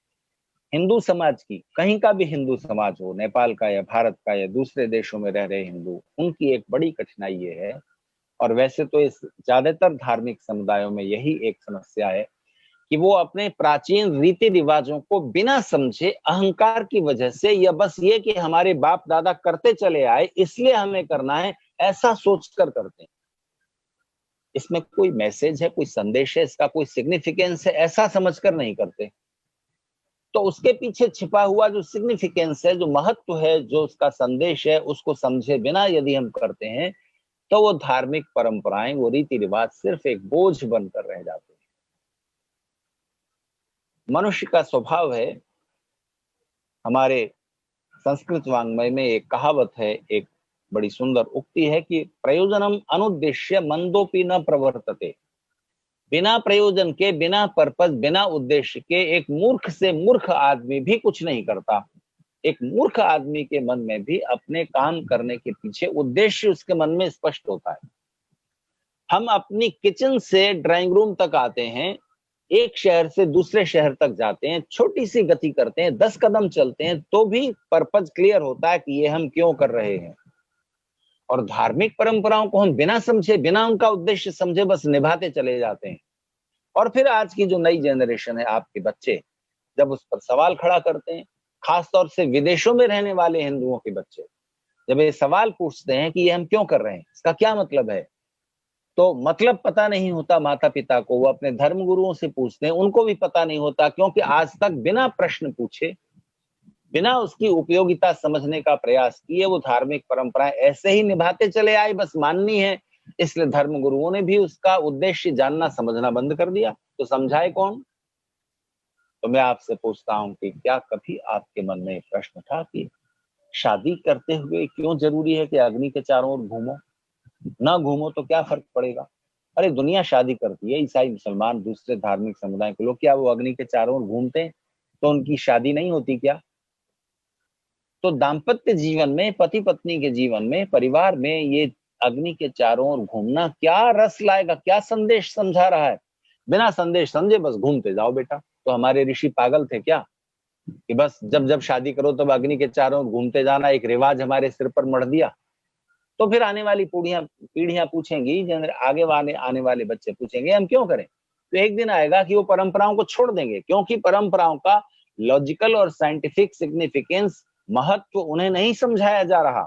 हिंदू समाज की, कहीं का भी हिंदू समाज हो, नेपाल का या भारत का या दूसरे देशों में रह रहे हिंदू, उनकी एक बड़ी कठिनाई ये है, और वैसे तो इस ज्यादातर धार्मिक समुदायों में यही एक समस्या है, कि वो अपने प्राचीन रीति रिवाजों को बिना समझे, अहंकार की वजह से, या बस ये कि हमारे बाप दादा करते चले आए इसलिए हमें करना है, ऐसा सोचकर करते हैं। इसमें कोई मैसेज है, कोई संदेश है, इसका कोई सिग्निफिकेंस है, ऐसा समझकर नहीं करते। तो उसके पीछे छिपा हुआ जो सिग्निफिकेंस है, जो महत्व है, जो उसका संदेश है, उसको समझे बिना यदि हम करते हैं तो वो धार्मिक परंपराएं, वो रीति रिवाज सिर्फ एक बोझ बनकर रह जाते हैं। मनुष्य का स्वभाव है, हमारे संस्कृत वाङ्मय में एक कहावत है, एक बड़ी सुंदर उक्ति है कि प्रयोजनम अनुद्देश्य मंदोपि न प्रवर्तते। बिना प्रयोजन के, बिना पर्पस, बिना उद्देश्य के एक मूर्ख से मूर्ख आदमी भी कुछ नहीं करता। एक मूर्ख आदमी के मन में भी अपने काम करने के पीछे उद्देश्य उसके मन में स्पष्ट होता है। हम अपनी किचन से ड्राइंग रूम तक आते हैं, एक शहर से दूसरे शहर तक जाते हैं, छोटी सी गति करते हैं, 10 कदम चलते हैं, तो भी पर्पस क्लियर होता है कि ये हम क्यों कर रहे हैं। और धार्मिक परंपराओं को हम बिना समझे, बिना उनका उद्देश्य समझे बस निभाते चले जाते हैं। और फिर आज की जो नई जनरेशन है, आपके बच्चे जब उस पर सवाल खड़ा करते हैं, खास तौर से विदेशों में रहने वाले हिंदुओं के बच्चे जब ये सवाल पूछते हैं कि ये हम क्यों कर रहे हैं, इसका क्या मतलब है, तो मतलब पता नहीं होता माता पिता को, वो अपने धर्म गुरुओं से पूछते हैं, उनको भी पता नहीं होता, क्योंकि आज तक बिना प्रश्न पूछे, बिना उसकी उपयोगिता समझने का प्रयास किए वो धार्मिक परंपराएं ऐसे ही निभाते चले आए, बस माननी है, इसलिए धर्म गुरुओं ने भी उसका उद्देश्य जानना समझना बंद कर दिया। तो समझाए कौन? तो मैं आपसे पूछता हूं कि क्या कभी आपके मन में प्रश्न था कि शादी करते हुए क्यों जरूरी है कि अग्नि के चारों ओर घूमो? ना घूमो तो क्या फर्क पड़ेगा? अरे दुनिया शादी करती है, ईसाई, मुसलमान, दूसरे धार्मिक समुदाय के लोग, क्या वो अग्नि के चारों ओर घूमते हैं तो उनकी शादी नहीं होती क्या? तो दाम्पत्य जीवन में, पति पत्नी के जीवन में, परिवार में ये अग्नि के चारों ओर घूमना क्या रस लाएगा, क्या संदेश समझा रहा है? बिना संदेश समझे बस घूमते जाओ बेटा। तो हमारे ऋषि पागल थे क्या कि बस जब जब शादी करो तब अग्नि के चारों ओर घूमते जाना एक रिवाज हमारे सिर पर मढ़ दिया? तो फिर आने वाली पीढ़ियां पूछेंगी, आगे आने वाले बच्चे पूछेंगे हम क्यों करें? तो एक दिन आएगा कि वो परंपराओं को छोड़ देंगे, क्योंकि परंपराओं का लॉजिकल और साइंटिफिक सिग्निफिकेंस, महत्व उन्हें नहीं समझाया जा रहा।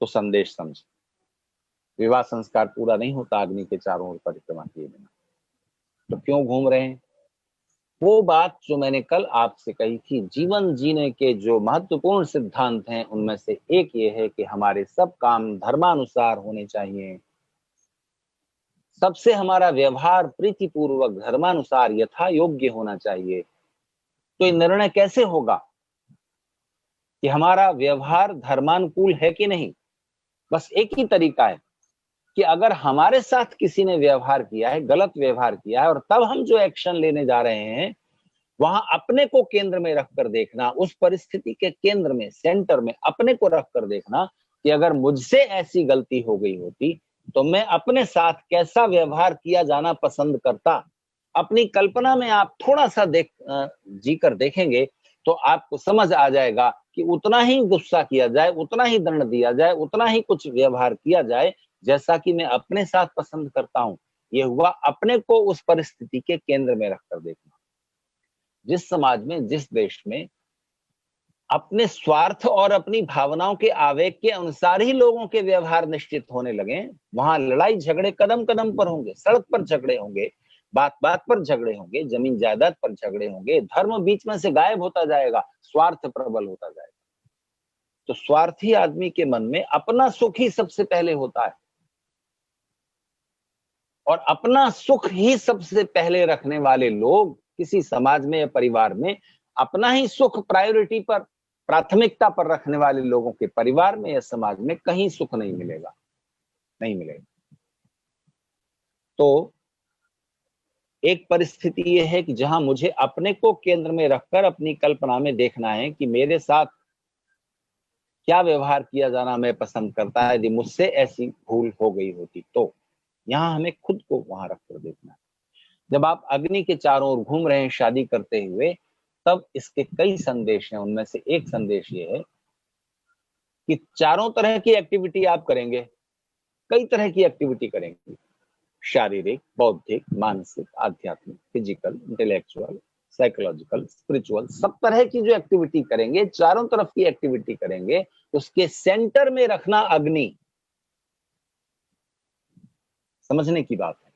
तो संदेश समझ, विवाह संस्कार पूरा नहीं होता अग्नि के चारों ओर परिक्रमा किए बिना। तो क्यों घूम रहे हैं? वो बात जो मैंने कल आपसे कही थी, जीवन जीने के जो महत्वपूर्ण सिद्धांत हैं उनमें से एक ये है कि हमारे सब काम धर्मानुसार होने चाहिए, सबसे हमारा व्यवहार प्रीतिपूर्वक धर्मानुसार यथा योग्य होना चाहिए। तो ये निर्णय कैसे होगा कि हमारा व्यवहार धर्मानुकूल है कि नहीं? बस एक ही तरीका है कि अगर हमारे साथ किसी ने व्यवहार किया है, गलत व्यवहार किया है, और तब हम जो एक्शन लेने जा रहे हैं वहां अपने को केंद्र में रखकर देखना, उस परिस्थिति के केंद्र में, सेंटर में अपने को रखकर देखना कि अगर मुझसे ऐसी गलती हो गई होती तो मैं अपने साथ कैसा व्यवहार किया जाना पसंद करता। अपनी कल्पना में आप थोड़ा सा जी कर देखेंगे तो आपको समझ आ जाएगा कि उतना ही गुस्सा किया जाए, उतना ही दंड दिया जाए, उतना ही कुछ व्यवहार किया जाए जैसा कि मैं अपने साथ पसंद करता हूं। यह हुआ अपने को उस परिस्थिति के केंद्र में रखकर देखना। जिस समाज में, जिस देश में अपने स्वार्थ और अपनी भावनाओं के आवेग के अनुसार ही लोगों के व्यवहार निश्चित होने लगे, वहां लड़ाई झगड़े कदम कदम पर होंगे, सड़क पर झगड़े होंगे, बात बात पर झगड़े होंगे, जमीन जायदाद पर झगड़े होंगे, धर्म बीच में से गायब होता जाएगा, स्वार्थ प्रबल होता जाएगा। तो स्वार्थी आदमी के मन में अपना सुख ही सबसे पहले होता है, और अपना सुख ही सबसे पहले रखने वाले लोग किसी समाज में या परिवार में, अपना ही सुख प्रायोरिटी पर, प्राथमिकता पर रखने वाले लोगों के परिवार में या समाज में कहीं सुख नहीं मिलेगा, नहीं मिलेगा। तो एक परिस्थिति यह है कि जहां मुझे अपने को केंद्र में रखकर अपनी कल्पना में देखना है कि मेरे साथ क्या व्यवहार किया जाना मैं पसंद करता है, यदि मुझसे ऐसी भूल हो गई होती तो। यहाँ हमें खुद को वहां रखकर देखना है। जब आप अग्नि के चारों ओर घूम रहे हैं शादी करते हुए, तब इसके कई संदेश हैं। उनमें से एक संदेश ये है कि चारों तरह की एक्टिविटी आप करेंगे, कई तरह की एक्टिविटी करेंगे, शारीरिक, बौद्धिक, मानसिक, आध्यात्मिक, फिजिकल, इंटेलेक्चुअल, साइकोलॉजिकल, स्पिरिचुअल, सब तरह की जो एक्टिविटी करेंगे, चारों तरफ की एक्टिविटी करेंगे, उसके सेंटर में रखना अग्नि। समझने की बात है।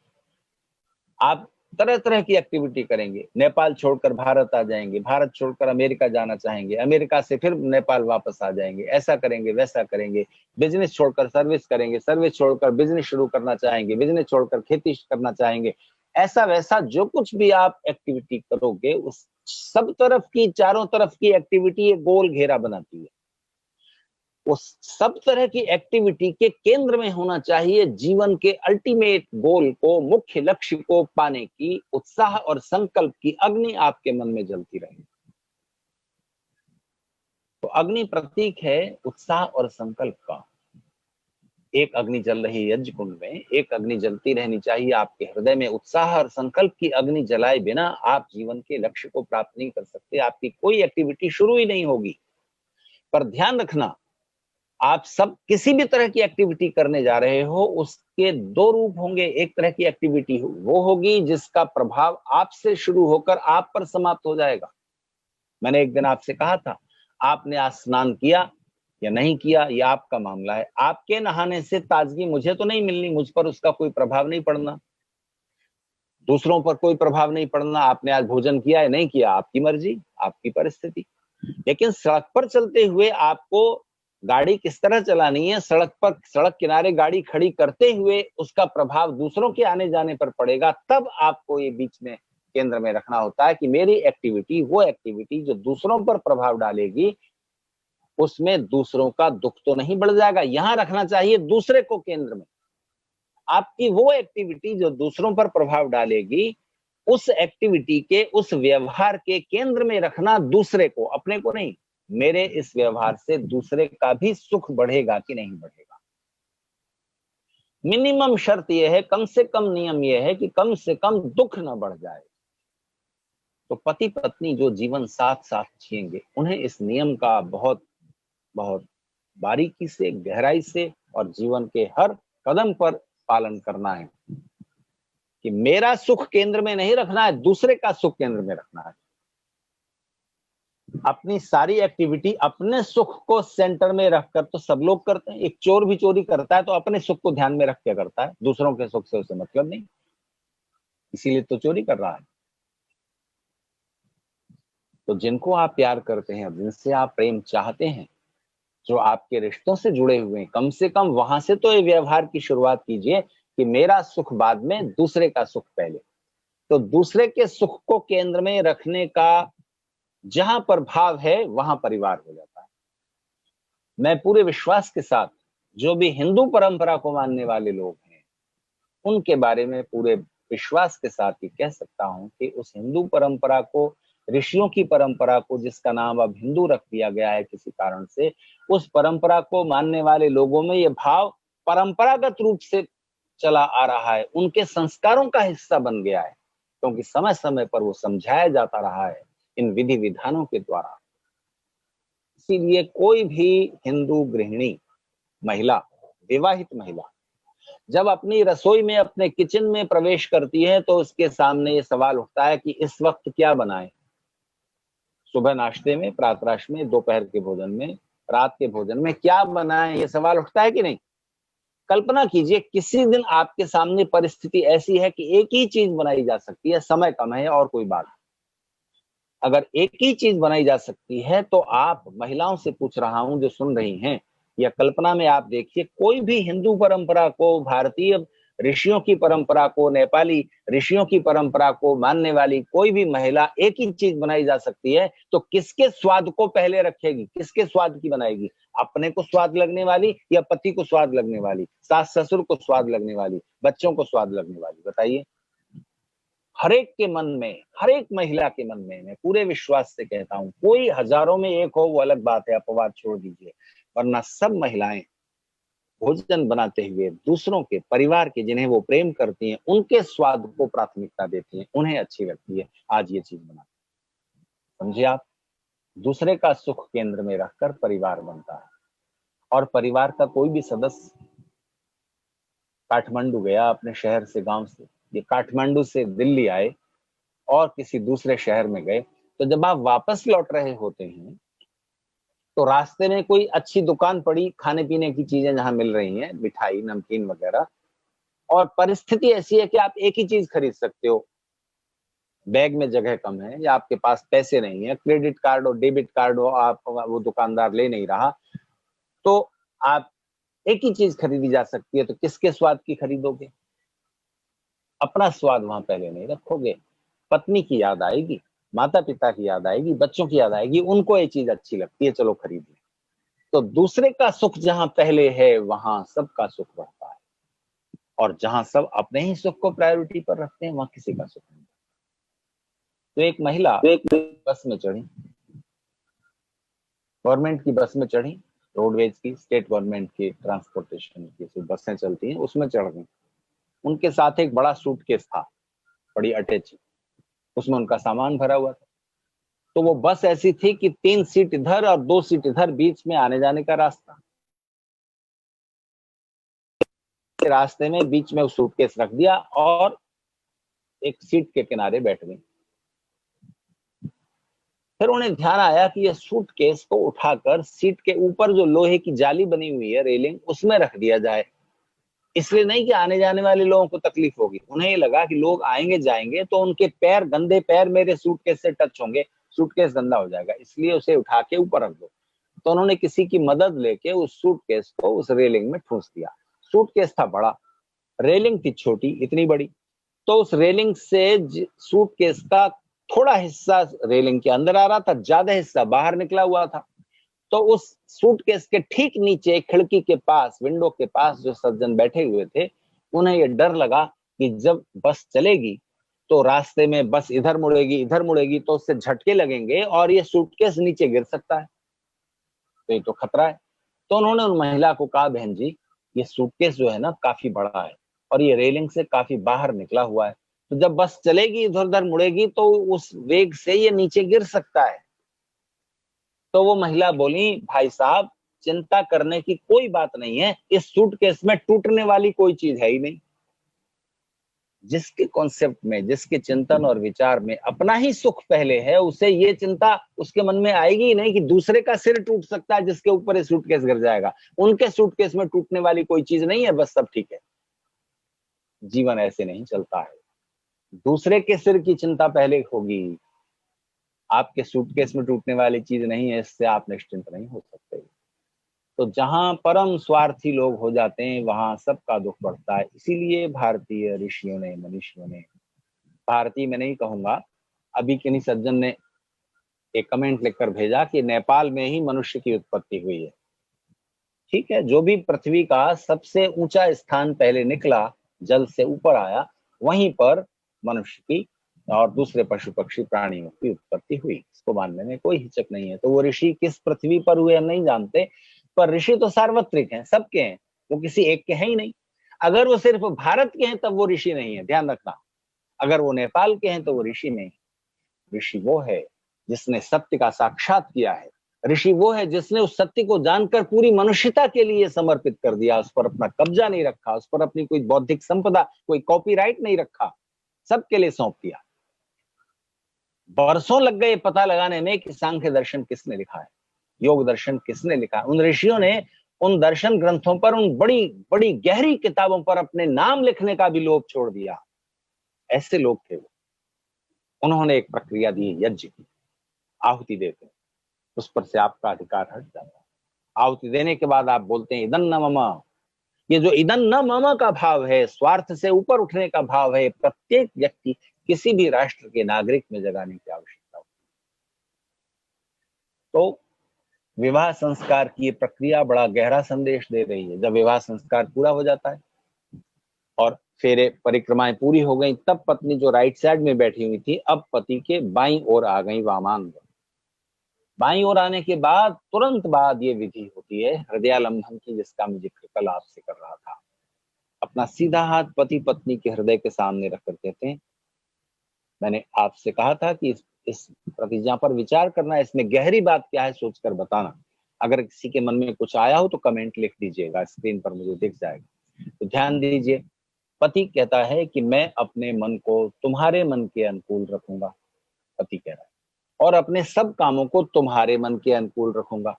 आप तरह तरह की एक्टिविटी करेंगे, नेपाल छोड़कर भारत आ जाएंगे, भारत छोड़कर अमेरिका जाना चाहेंगे, अमेरिका से फिर नेपाल वापस आ जाएंगे, ऐसा करेंगे, वैसा करेंगे, बिजनेस छोड़कर सर्विस करेंगे, सर्विस छोड़कर बिजनेस शुरू करना चाहेंगे, बिजनेस छोड़कर खेती करना चाहेंगे, ऐसा वैसा जो कुछ भी आप एक्टिविटी करोगे, उस सब तरफ की, चारों तरफ की एक्टिविटी एक गोल घेरा बनाती है। वो सब तरह की एक्टिविटी के केंद्र में होना चाहिए। जीवन के अल्टीमेट गोल को, मुख्य लक्ष्य को पाने की उत्साह और संकल्प की अग्नि आपके मन में जलती रहे। तो अग्नि प्रतीक है उत्साह और संकल्प का। एक अग्नि जल रही यज्ञ कुंड में, एक अग्नि जलती रहनी चाहिए आपके हृदय में। उत्साह और संकल्प की अग्नि जलाए बिना आप जीवन के लक्ष्य को प्राप्त नहीं कर सकते। आपकी कोई एक्टिविटी शुरू ही नहीं होगी। पर ध्यान रखना, आप सब किसी भी तरह की एक्टिविटी करने जा रहे हो, उसके दो रूप होंगे। एक तरह की एक्टिविटी वो होगी जिसका प्रभाव आपसे शुरू होकर आप पर समाप्त हो जाएगा। मैंने एक दिन आपसे कहा था, आपने आज स्नान किया या नहीं किया, यह आपका मामला है। आपके नहाने से ताजगी मुझे तो नहीं मिलनी, मुझ पर उसका कोई प्रभाव नहीं पड़ना, दूसरों पर कोई प्रभाव नहीं पड़ना। आपने आज भोजन किया या नहीं किया, आपकी मर्जी, आपकी परिस्थिति। लेकिन सड़क पर चलते हुए आपको गाड़ी किस तरह चलानी है, सड़क किनारे गाड़ी खड़ी करते हुए उसका प्रभाव दूसरों के आने जाने पर पड़ेगा। तब आपको ये बीच में केंद्र में रखना होता है कि मेरी एक्टिविटी वो एक्टिविटी जो दूसरों पर प्रभाव डालेगी, उसमें दूसरों का दुख तो नहीं बढ़ जाएगा। यहां रखना चाहिए दूसरे को केंद्र में। आपकी वो एक्टिविटी जो दूसरों पर प्रभाव डालेगी, उस एक्टिविटी के, उस व्यवहार के केंद्र में रखना दूसरे को, अपने को नहीं। मेरे इस व्यवहार से दूसरे का भी सुख बढ़ेगा कि नहीं बढ़ेगा। मिनिमम शर्त यह है, कम से कम नियम यह है कि कम से कम दुख न बढ़ जाए। तो पति पत्नी जो जीवन साथ साथ जिएंगे, उन्हें इस नियम का बहुत बहुत बारीकी से, गहराई से और जीवन के हर कदम पर पालन करना है कि मेरा सुख केंद्र में नहीं रखना है, दूसरे का सुख केंद्र में रखना है। अपनी सारी एक्टिविटी अपने सुख को सेंटर में रखकर तो सब लोग करते हैं। एक चोर भी चोरी करता है तो अपने सुख को ध्यान में रख के करता है, दूसरों के सुख से उसे मतलब नहीं, इसीलिए तो चोरी कर रहा है। तो जिनको आप प्यार करते हैं, जिनसे आप प्रेम चाहते हैं, जो आपके रिश्तों से जुड़े हुए हैं, कम से कम वहां से तो ये व्यवहार की शुरुआत कीजिए कि मेरा सुख बाद में, दूसरे का सुख पहले। तो दूसरे के सुख को केंद्र में रखने का जहां पर भाव है, वहां परिवार हो जाता है। मैं पूरे विश्वास के साथ जो भी हिंदू परंपरा को मानने वाले लोग हैं, उनके बारे में पूरे विश्वास के साथ ही कह सकता हूं कि उस हिंदू परंपरा को, ऋषियों की परंपरा को, जिसका नाम अब हिंदू रख दिया गया है किसी कारण से, उस परंपरा को मानने वाले लोगों में यह भाव परंपरागत रूप से चला आ रहा है, उनके संस्कारों का हिस्सा बन गया है, क्योंकि समय समय पर वो समझाया जाता रहा है इन विधि विधानों के द्वारा। इसीलिए कोई भी हिंदू गृहिणी महिला, विवाहित महिला, जब अपनी रसोई में, अपने किचन में प्रवेश करती है तो उसके सामने ये सवाल उठता है कि इस वक्त क्या बनाएं। सुबह नाश्ते में, प्रातराश में, दोपहर के भोजन में, रात के भोजन में क्या बनाएं, ये सवाल उठता है कि नहीं। कल्पना कीजिए किसी दिन आपके सामने परिस्थिति ऐसी है कि एक ही चीज बनाई जा सकती है, समय कम है और कोई बात। अगर एक ही चीज बनाई जा सकती है तो आप, महिलाओं से पूछ रहा हूं जो सुन रही हैं, या कल्पना में आप देखिए, कोई भी हिंदू परंपरा को, भारतीय ऋषियों की परंपरा को, नेपाली ऋषियों की परंपरा को मानने वाली कोई भी महिला एक ही चीज बनाई जा सकती है तो किसके स्वाद को पहले रखेगी, किसके स्वाद की बनाएगी? अपने को स्वाद लगने वाली या पति को स्वाद लगने वाली, सास ससुर को स्वाद लगने वाली, बच्चों को स्वाद लगने वाली? बताइए। हर एक के मन में, हर एक महिला के मन में, मैं पूरे विश्वास से कहता हूं, कोई हजारों में एक हो वो अलग बात है, अपवाद छोड़ दीजिए, वरना सब महिलाएं भोजन बनाते हुए दूसरों के, परिवार के, जिन्हें वो प्रेम करती हैं, उनके स्वाद को प्राथमिकता देती हैं, उन्हें अच्छी लगती है आज ये चीज बनाते। समझिए आप, दूसरे का सुख केंद्र में रखकर परिवार बनता है। और परिवार का कोई भी सदस्य काठमांडू गया, अपने शहर से, गांव से, ये काठमांडू से दिल्ली आए और किसी दूसरे शहर में गए, तो जब आप वापस लौट रहे होते हैं तो रास्ते में कोई अच्छी दुकान पड़ी, खाने पीने की चीजें जहां मिल रही हैं, मिठाई, नमकीन वगैरह, और परिस्थिति ऐसी है कि आप एक ही चीज खरीद सकते हो, बैग में जगह कम है या आपके पास पैसे नहीं है, क्रेडिट कार्ड और डेबिट कार्ड हो, आप, वो दुकानदार ले नहीं रहा, तो आप एक ही चीज खरीदी जा सकती है, तो किसके स्वाद की खरीदोगे? अपना स्वाद वहां पहले नहीं रखोगे। पत्नी की याद आएगी, माता पिता की याद आएगी, बच्चों की याद आएगी, उनको ये चीज अच्छी लगती है, चलो खरीद लें। तो दूसरे का सुख जहां पहले है वहां सबका सुख बढ़ता है, और जहां सब अपने ही सुख को प्रायोरिटी पर रखते हैं वहां किसी का सुख नहीं। तो एक महिला बस में चढ़ी, गवर्नमेंट की बस में चढ़ी, रोडवेज की, स्टेट गवर्नमेंट की ट्रांसपोर्टेशन की जो बसें चलती हैं उसमें चढ़ गई। उनके साथ एक बड़ा सूटकेस था, बड़ी अटैची, उसमें उनका सामान भरा हुआ था। तो वो बस ऐसी थी कि 3 सीट इधर और 2 सीट इधर, बीच में आने जाने का रास्ता। रास्ते में बीच में वो सूटकेस रख दिया और एक सीट के किनारे बैठ गई। फिर उन्हें ध्यान आया कि ये सूटकेस को उठाकर सीट के ऊपर जो लोहे की जाली बनी हुई है, रेलिंग, उसमें रख दिया जाए। इसलिए नहीं कि आने जाने वाले लोगों को तकलीफ होगी, उन्हें ये लगा कि लोग आएंगे जाएंगे तो उनके पैर, गंदे पैर मेरे सूटकेस से टच होंगे, सूटकेस गंदा हो जाएगा, इसलिए उसे उठा के ऊपर रख दो। तो उन्होंने किसी की मदद लेके उस सूटकेस को उस रेलिंग में ठूंस दिया। सूटकेस था बड़ा, रेलिंग थी छोटी, इतनी बड़ी। तो उस रेलिंग से सूटकेस का थोड़ा हिस्सा रेलिंग के अंदर आ रहा था, ज्यादा हिस्सा बाहर निकला हुआ था। तो उस सूटकेस के ठीक नीचे खिड़की के पास, विंडो के पास जो सज्जन बैठे हुए थे, उन्हें यह डर लगा कि जब बस चलेगी तो रास्ते में बस इधर मुड़ेगी तो उससे झटके लगेंगे और ये सूटकेस नीचे गिर सकता है, तो ये तो खतरा है। तो उन्होंने उन महिला को कहा, बहन जी, ये सूटकेस जो है ना काफी बड़ा है और ये रेलिंग से काफी बाहर निकला हुआ है, तो जब बस चलेगी इधर उधर मुड़ेगी तो उस वेग से ये नीचे गिर सकता है। तो वो महिला बोली, भाई साहब, चिंता करने की कोई बात नहीं है, इस सूटकेस में टूटने वाली कोई चीज है ही नहीं। जिसके कॉन्सेप्ट में, जिसके चिंतन और विचार में अपना ही सुख पहले है, उसे ये चिंता उसके मन में आएगी ही नहीं कि दूसरे का सिर टूट सकता है जिसके ऊपर ये सूटकेस गिर जाएगा। उनके सूटकेस में टूटने वाली कोई चीज नहीं है, बस सब ठीक है। जीवन ऐसे नहीं चलता है, दूसरे के सिर की चिंता पहले होगी। आपके सूटकेस में टूटने वाली चीज नहीं है, इससे आप निश्चिंत नहीं हो सकते। तो जहां परम स्वार्थी लोग हो जाते हैं वहां सबका दुख बढ़ता है। इसीलिए भारतीय ऋषियों ने, मनीषियों ने, भारतीय मैं नहीं कहूंगा, अभी किन्हीं सज्जन ने एक कमेंट लिखकर भेजा कि नेपाल में ही मनुष्य की उत्पत्ति हुई है। ठीक है, जो भी पृथ्वी का सबसे ऊंचा स्थान पहले निकला, जल से ऊपर आया, वहीं पर मनुष्य की और दूसरे पशु पक्षी प्राणियों की उत्पत्ति हुई। इसको मानने में कोई हिचक नहीं है। तो वो ऋषि किस पृथ्वी पर हुए हम नहीं जानते, पर ऋषि तो सार्वत्रिक हैं, सबके हैं, वो किसी एक के हैं ही नहीं। अगर वो सिर्फ भारत के हैं तब वो ऋषि नहीं है, ध्यान रखना। अगर वो नेपाल के हैं तो वो ऋषि नहीं। ऋषि वो है जिसने सत्य का साक्षात किया है। ऋषि वो है जिसने उस सत्य को जानकर पूरी मनुष्यता के लिए समर्पित कर दिया, उस पर अपना कब्जा नहीं रखा, उस पर अपनी कोई बौद्धिक संपदा, कोई कॉपीराइट नहीं रखा, सबके लिए सौंप दिया। बरसों लग गए पता लगाने में कि सांख्य दर्शन किसने लिखा है, योग दर्शन किसने लिखा है। उन ऋषियों ने उन दर्शन ग्रंथों पर, उन बड़ी बड़ी गहरी किताबों पर अपने नाम लिखने का भी लोभ छोड़ दिया। ऐसे लोग थे वो। उन्होंने एक प्रक्रिया दी, यज्ञ की, आहुति देते, उस पर से आपका अधिकार हट जाता है। आहुति देने के बाद आप बोलते हैं, इदन न मम। ये जो इदन न मम का भाव है, स्वार्थ से ऊपर उठने का भाव है, प्रत्येक व्यक्ति, किसी भी राष्ट्र के नागरिक में जगाने की आवश्यकता होती है। तो विवाह संस्कार की ये प्रक्रिया बड़ा गहरा संदेश दे रही है। जब विवाह संस्कार पूरा हो जाता है और फेरे परिक्रमाएं पूरी हो गई, तब पत्नी जो राइट साइड में बैठी हुई थी, अब पति के बाईं ओर आ गई, वामान। बाईं ओर आने के बाद तुरंत बाद ये विधि होती है हृदयालंबन की, जिसका मैं जिक्र कल आपसे कर रहा था। अपना सीधा हाथ पति पत्नी के हृदय के सामने रख कर कहते हैं, मैंने आपसे कहा था कि इस प्रतिज्ञा पर विचार करना, इसमें गहरी बात क्या है सोचकर बताना। अगर किसी के मन में कुछ आया हो तो कमेंट लिख दीजिएगा, स्क्रीन पर मुझे दिख जाएगा। तो ध्यान दीजिए, पति कहता है कि मैं अपने मन को तुम्हारे मन के अनुकूल रखूंगा, पति कह रहा है, और अपने सब कामों को तुम्हारे मन के अनुकूल रखूंगा।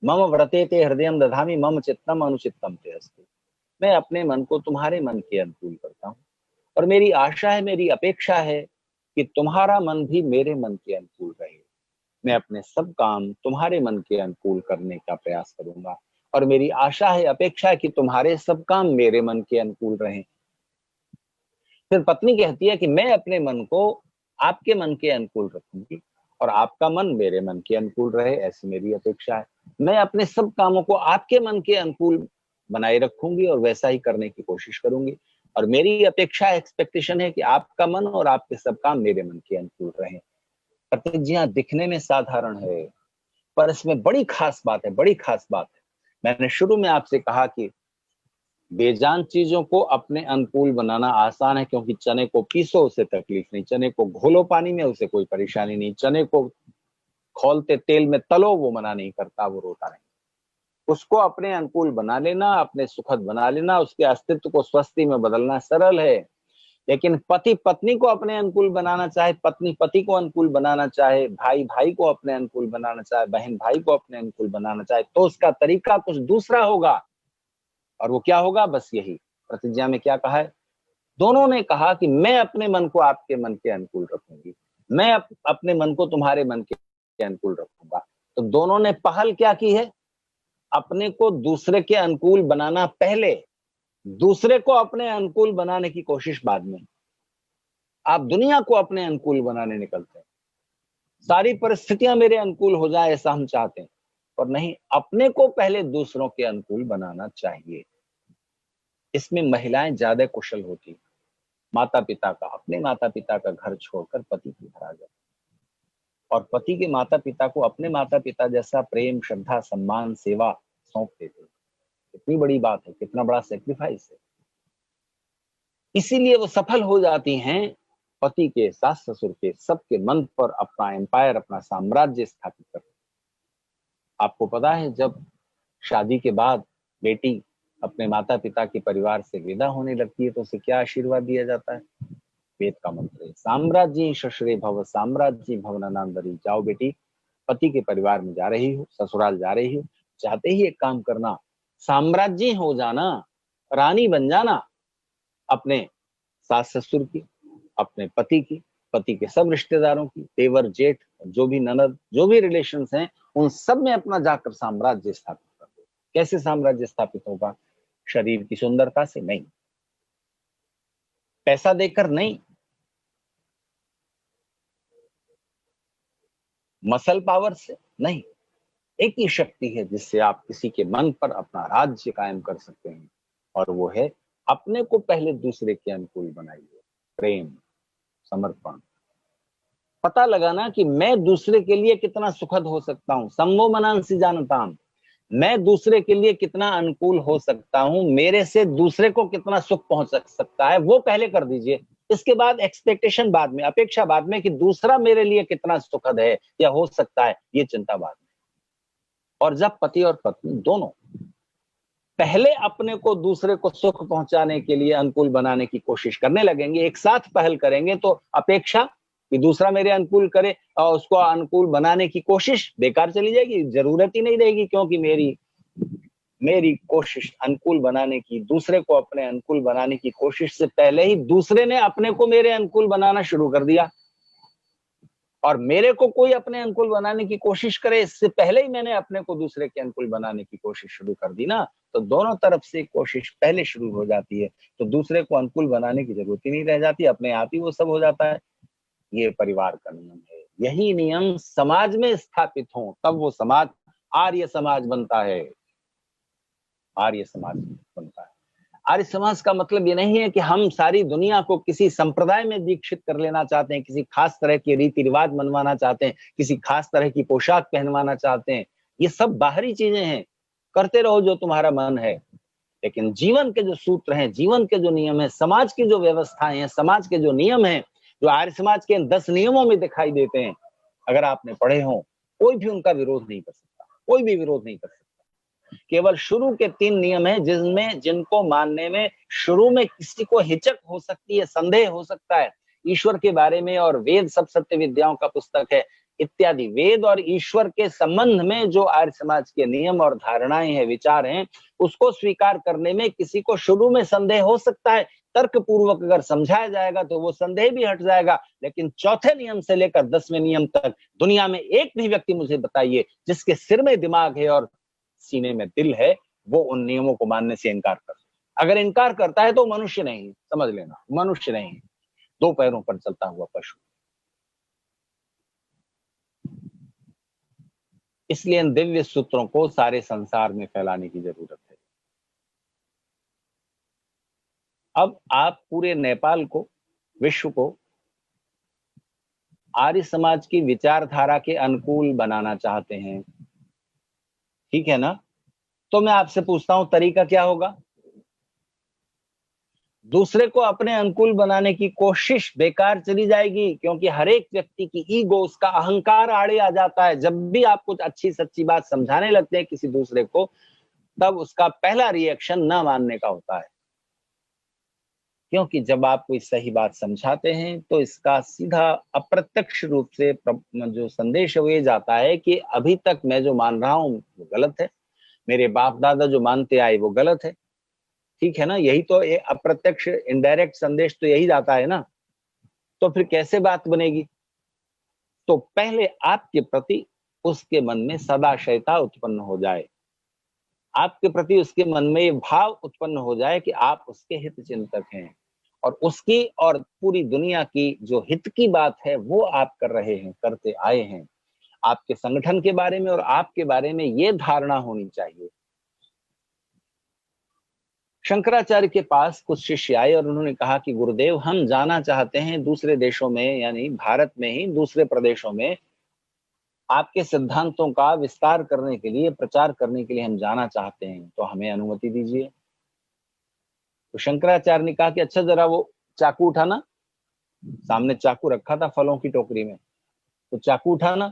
मम व्रते ते हृदयम दधामि मम चित्तम अनुचित्तम ते अस्ति। मैं अपने मन को तुम्हारे मन के अनुकूल करता हूँ, और मेरी आशा है, मेरी अपेक्षा है कि तुम्हारा मन भी मेरे मन के अनुकूल रहे। मैं अपने सब काम तुम्हारे मन के अनुकूल करने का प्रयास करूंगा, और मेरी आशा है, अपेक्षा है कि तुम्हारे सब काम मेरे मन के अनुकूल रहें। फिर पत्नी कहती है कि मैं अपने मन को आपके मन के अनुकूल रखूंगी, और आपका मन मेरे मन के अनुकूल रहे, ऐसी मेरी अपेक्षा है। मैं अपने सब कामों को आपके मन के अनुकूल बनाए रखूंगी और वैसा ही करने की कोशिश करूंगी। और मेरी अपेक्षा, एक्सपेक्टेशन है कि आपका मन और आपके सब काम मेरे मन के अनुकूल रहें। प्रतिज्ञा दिखने में साधारण है, पर इसमें बड़ी खास बात है, बड़ी खास बात है। मैंने शुरू में आपसे कहा कि बेजान चीजों को अपने अनुकूल बनाना आसान है, क्योंकि चने को पीसो उसे तकलीफ नहीं, चने को घोलो पानी में उसे कोई परेशानी नहीं, चने को खौलते तेल में तलो वो मना नहीं करता, वो रोता नहीं। उसको अपने अनुकूल बना लेना, अपने सुखद बना लेना, उसके अस्तित्व को स्वस्ति में बदलना सरल है। लेकिन पति पत्नी को अपने अनुकूल बनाना चाहे, पत्नी पति को अनुकूल बनाना चाहे, भाई भाई को अपने अनुकूल बनाना चाहे, बहन भाई को अपने अनुकूल बनाना चाहे, तो उसका तरीका कुछ दूसरा होगा। और वो क्या होगा? बस यही प्रतिज्ञा में क्या कहा है? दोनों ने कहा कि मैं अपने मन को आपके मन के अनुकूल रखूंगी, मैं अपने मन को तुम्हारे मन के अनुकूल रखूंगा। तो दोनों ने पहल क्या की है? अपने को दूसरे के अनुकूल बनाना पहले, दूसरे को अपने अनुकूल बनाने की कोशिश बाद में। आप दुनिया को अपने अनुकूल बनाने निकलते हैं, सारी परिस्थितियां मेरे अनुकूल हो जाए ऐसा हम चाहते हैं, और नहीं, अपने को पहले दूसरों के अनुकूल बनाना चाहिए। इसमें महिलाएं ज्यादा कुशल होती, माता पिता का, अपने माता पिता का घर छोड़कर पति की घर आ जाए, और पति के माता पिता को अपने माता पिता जैसा प्रेम, श्रद्धा, सम्मान, सेवा सौंप देते। कितनी बड़ी बात है, कितना बड़ा सेक्रीफाइस है। इसीलिए वो सफल हो जाती हैं, पति के, सास ससुर के, सबके मन पर अपना एम्पायर, अपना साम्राज्य स्थापित कर। आपको पता है, जब शादी के बाद बेटी अपने माता पिता के परिवार से विदा होने लगती है तो उसे क्या आशीर्वाद दिया जाता है? वेद का मंत्र है, साम्राज्य शश्रे भव, साम्राज्य भवनानंदरी। जाओ बेटी, पति के परिवार में जा रही हो, ससुराल जा रही हो, जाते ही एक काम करना, साम्राज्य हो जाना, रानी बन जाना, अपने सास ससुर की, अपने पति की, पति के सब रिश्तेदारों की, देवर जेठ, जो भी ननद, जो भी रिलेशंस हैं, उन सब में अपना जाकर साम्राज्य स्थापित कर दो। कैसे साम्राज्य स्थापित होगा? शरीर की सुंदरता से नहीं, पैसा देकर नहीं, मसल पावर से नहीं। एक ही शक्ति है जिससे आप किसी के मन पर अपना राज्य कायम कर सकते हैं, और वो है अपने को पहले दूसरे के अनुकूल बनाइए। प्रेम, समर्पण, पता लगाना कि मैं दूसरे के लिए कितना सुखद हो सकता हूं। समो मनांसी जानताम, मैं दूसरे के लिए कितना अनुकूल हो सकता हूं, मेरे से दूसरे को कितना सुख पहुंच सकता है, वो पहले कर दीजिए। इसके बाद एक्सपेक्टेशन बाद में, अपेक्षा बाद में, कि दूसरा मेरे लिए कितना सुखद है या हो सकता है, ये चिंता बाद में। और जब पति और पत्नी दोनों पहले अपने को दूसरे को सुख पहुंचाने के लिए अनुकूल बनाने की कोशिश करने लगेंगे, एक साथ पहल करेंगे, तो अपेक्षा कि दूसरा मेरे अनुकूल करे और उसको अनुकूल बनाने की कोशिश बेकार चली जाएगी, जरूरत ही नहीं रहेगी, क्योंकि मेरी कोशिश अनुकूल बनाने की, दूसरे को अपने अनुकूल बनाने की कोशिश से पहले ही दूसरे ने अपने को मेरे अनुकूल बनाना शुरू कर दिया। और मेरे को कोई अपने अनुकूल बनाने की कोशिश करे, इससे पहले ही मैंने अपने को दूसरे के अनुकूल बनाने की कोशिश शुरू कर दी ना, तो दोनों तरफ से कोशिश पहले शुरू हो जाती है, तो दूसरे को अनुकूल बनाने की जरूरत ही नहीं रह जाती, अपने आप ही वो सब हो जाता है। ये परिवार का नियम है। यही नियम समाज में स्थापित हो, तब वो समाज आर्य समाज बनता है। आर्य समाज बनता है। आर्य समाज का मतलब ये नहीं है कि हम सारी दुनिया को किसी संप्रदाय में दीक्षित कर लेना चाहते हैं, किसी खास तरह के रीति रिवाज मनवाना चाहते हैं, किसी खास तरह की पोशाक पहनवाना चाहते हैं। ये सब बाहरी चीजें हैं, करते रहो जो तुम्हारा मन है। लेकिन जीवन के जो सूत्र हैं, जीवन के जो नियम है, समाज की जो व्यवस्थाएं हैं, समाज के जो नियम हैं, जो आर्य समाज के 10 नियमों में दिखाई देते हैं, अगर आपने पढ़े हों, कोई भी उनका विरोध नहीं कर सकता, कोई भी विरोध नहीं कर सकता। केवल शुरू के 3 नियम हैं जिनको मानने में शुरू में किसी को हिचक हो सकती है, संदेह हो सकता है। ईश्वर के बारे में, और वेद सब सत्य विद्याओं का पुस्तक है इत्यादि, वेद और ईश्वर के संबंध में जो आर्य समाज के नियम और धारणाएं हैं, विचार हैं, उसको स्वीकार करने में किसी को शुरू में संदेह हो सकता है। तर्क पूर्वक अगर समझाया जाएगा तो वो संदेह भी हट जाएगा। लेकिन चौथे नियम से लेकर 10वें नियम तक दुनिया में एक भी व्यक्ति मुझे बताइए जिसके सिर में दिमाग है और सीने में दिल है, वो उन नियमों को मानने से इनकार कर। अगर इनकार करता है तो मनुष्य नहीं, समझ लेना, मनुष्य नहीं, 2 पैरों पर चलता हुआ पशु। इसलिए इन दिव्य सूत्रों को सारे संसार में फैलाने की जरूरत है। अब आप पूरे नेपाल को, विश्व को आर्य समाज की विचारधारा के अनुकूल बनाना चाहते हैं, ठीक है ना? तो मैं आपसे पूछता हूं, तरीका क्या होगा? दूसरे को अपने अनुकूल बनाने की कोशिश बेकार चली जाएगी, क्योंकि हर एक व्यक्ति की ईगो, उसका अहंकार आड़े आ जाता है। जब भी आप कुछ अच्छी सच्ची बात समझाने लगते हैं किसी दूसरे को, तब उसका पहला रिएक्शन ना मानने का होता है। क्योंकि जब आप कोई सही बात समझाते हैं तो इसका सीधा अप्रत्यक्ष रूप से जो संदेश है वो ये जाता है कि अभी तक मैं जो मान रहा हूं वो गलत है, मेरे बाप दादा जो मानते आए वो गलत है, ठीक है ना? यही तो ये अप्रत्यक्ष इनडायरेक्ट संदेश तो यही जाता है ना। तो फिर कैसे बात बनेगी? तो पहले आपके प्रति उसके मन में सदाशयता उत्पन्न हो जाए, आपके प्रति उसके मन में ये भाव उत्पन्न हो जाए कि आप उसके हित चिंतक हैं, और उसकी और पूरी दुनिया की जो हित की बात है वो आप कर रहे हैं, करते आए हैं। आपके संगठन के बारे में और आपके बारे में ये धारणा होनी चाहिए। शंकराचार्य के पास कुछ शिष्य आए और उन्होंने कहा कि गुरुदेव, हम जाना चाहते हैं दूसरे देशों में, यानी भारत में ही दूसरे प्रदेशों में आपके सिद्धांतों का विस्तार करने के लिए, प्रचार करने के लिए हम जाना चाहते हैं, तो हमें अनुमति दीजिए। तो शंकराचार्य ने कहा कि अच्छा, जरा वो चाकू उठाना। सामने चाकू रखा था फलों की टोकरी में, तो चाकू उठाना।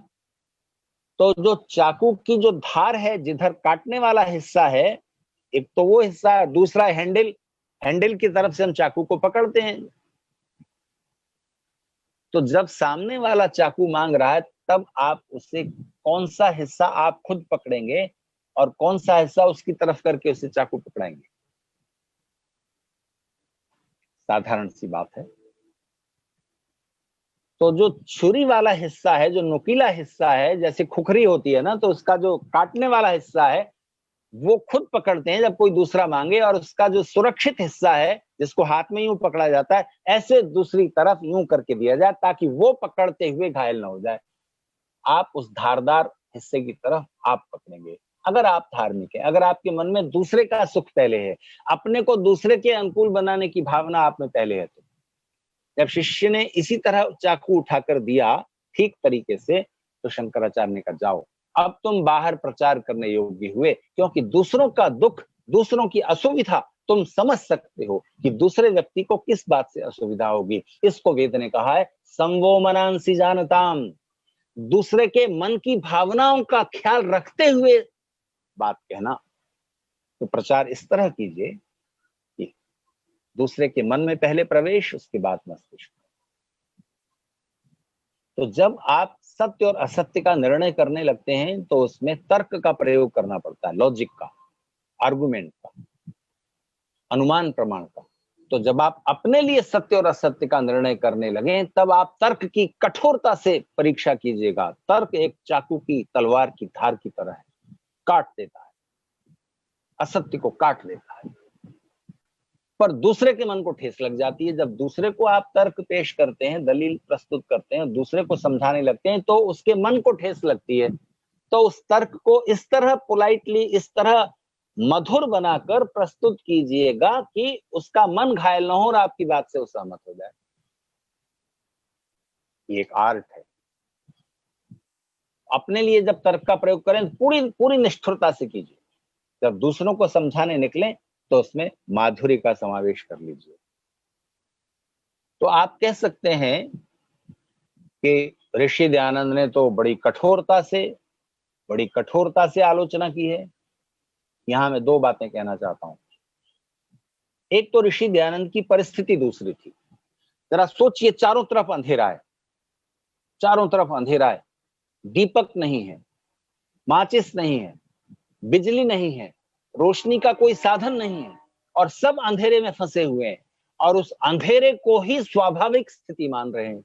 तो जो चाकू की जो धार है, जिधर काटने वाला हिस्सा है, एक तो वो हिस्सा, दूसरा हैंडल, हैंडल की तरफ से हम चाकू को पकड़ते हैं। तो जब सामने वाला चाकू मांग रहा है, तब आप उससे कौन सा हिस्सा आप खुद पकड़ेंगे और कौन सा हिस्सा उसकी तरफ करके उससे चाकू पकड़ाएंगे? साधारण सी बात है। तो जो छुरी वाला हिस्सा है, जो नुकीला हिस्सा है, जैसे खुखरी होती है ना, तो उसका जो काटने वाला हिस्सा है वो खुद पकड़ते हैं जब कोई दूसरा मांगे, और उसका जो सुरक्षित हिस्सा है, जिसको हाथ में यूं पकड़ा जाता है, ऐसे दूसरी तरफ यूं करके दिया जाए ताकि वो पकड़ते हुए घायल ना हो जाए। आप उस धारदार हिस्से की तरफ आप पकड़ेंगे। अगर आप धार्मिक है, अगर आपके मन में दूसरे का सुख पहले है, अपने को दूसरे के अनुकूल बनाने की भावना आप में पहले है, तो जब शिष्य ने इसी तरह चाकू उठाकर दिया ठीक तरीके से, तो शंकराचार्य ने कहा, जाओ, अब तुम बाहर प्रचार करने योग्य हुए, क्योंकि दूसरों का दुख, दूसरों की असुविधा तुम समझ सकते हो कि दूसरे व्यक्ति को किस बात से असुविधा होगी। इसको वेद ने कहा है संवो मनांसि जानताम, दूसरे के मन की भावनाओं का ख्याल रखते हुए बात कहना। तो प्रचार इस तरह कीजिए कि दूसरे के मन में पहले प्रवेश, उसके बाद मस्तिष्क। तो जब आप सत्य और असत्य का निर्णय करने लगते हैं तो उसमें तर्क का प्रयोग करना पड़ता है, लॉजिक का, आर्गुमेंट का, अनुमान प्रमाण का। तो जब आप अपने लिए सत्य और असत्य का निर्णय करने लगे, तब आप तर्क की कठोरता से परीक्षा कीजिएगा। तर्क एक चाकू की तलवार की धार की तरह है, काट देता है, असत्य को काट देता है। पर दूसरे के मन को ठेस लग जाती है। जब दूसरे को आप तर्क पेश करते हैं, दलील प्रस्तुत करते हैं, दूसरे को समझाने लगते हैं, तो उसके मन को ठेस लगती है। तो उस तर्क को इस तरह पोलाइटली, इस तरह मधुर बनाकर प्रस्तुत कीजिएगा कि उसका मन घायल न हो और आपकी बात से वो सहमत हो जाए। ये एक आर्ट है। अपने लिए जब तर्क का प्रयोग करें, पूरी पूरी निष्ठुरता से कीजिए। जब दूसरों को समझाने निकलें, तो उसमें माधुर्य का समावेश कर लीजिए। तो आप कह सकते हैं कि ऋषि दयानंद ने तो बड़ी कठोरता से आलोचना की है। यहां मैं दो बातें कहना चाहता हूं। एक तो ऋषि दयानंद की परिस्थिति दूसरी थी। जरा सोचिए, चारों तरफ अंधेरा है, चारों तरफ अंधेरा है, दीपक नहीं है, माचिस नहीं है, बिजली नहीं है, रोशनी का कोई साधन नहीं है, और सब अंधेरे में फंसे हुए हैं, और उस अंधेरे को ही स्वाभाविक स्थिति मान रहे हैं।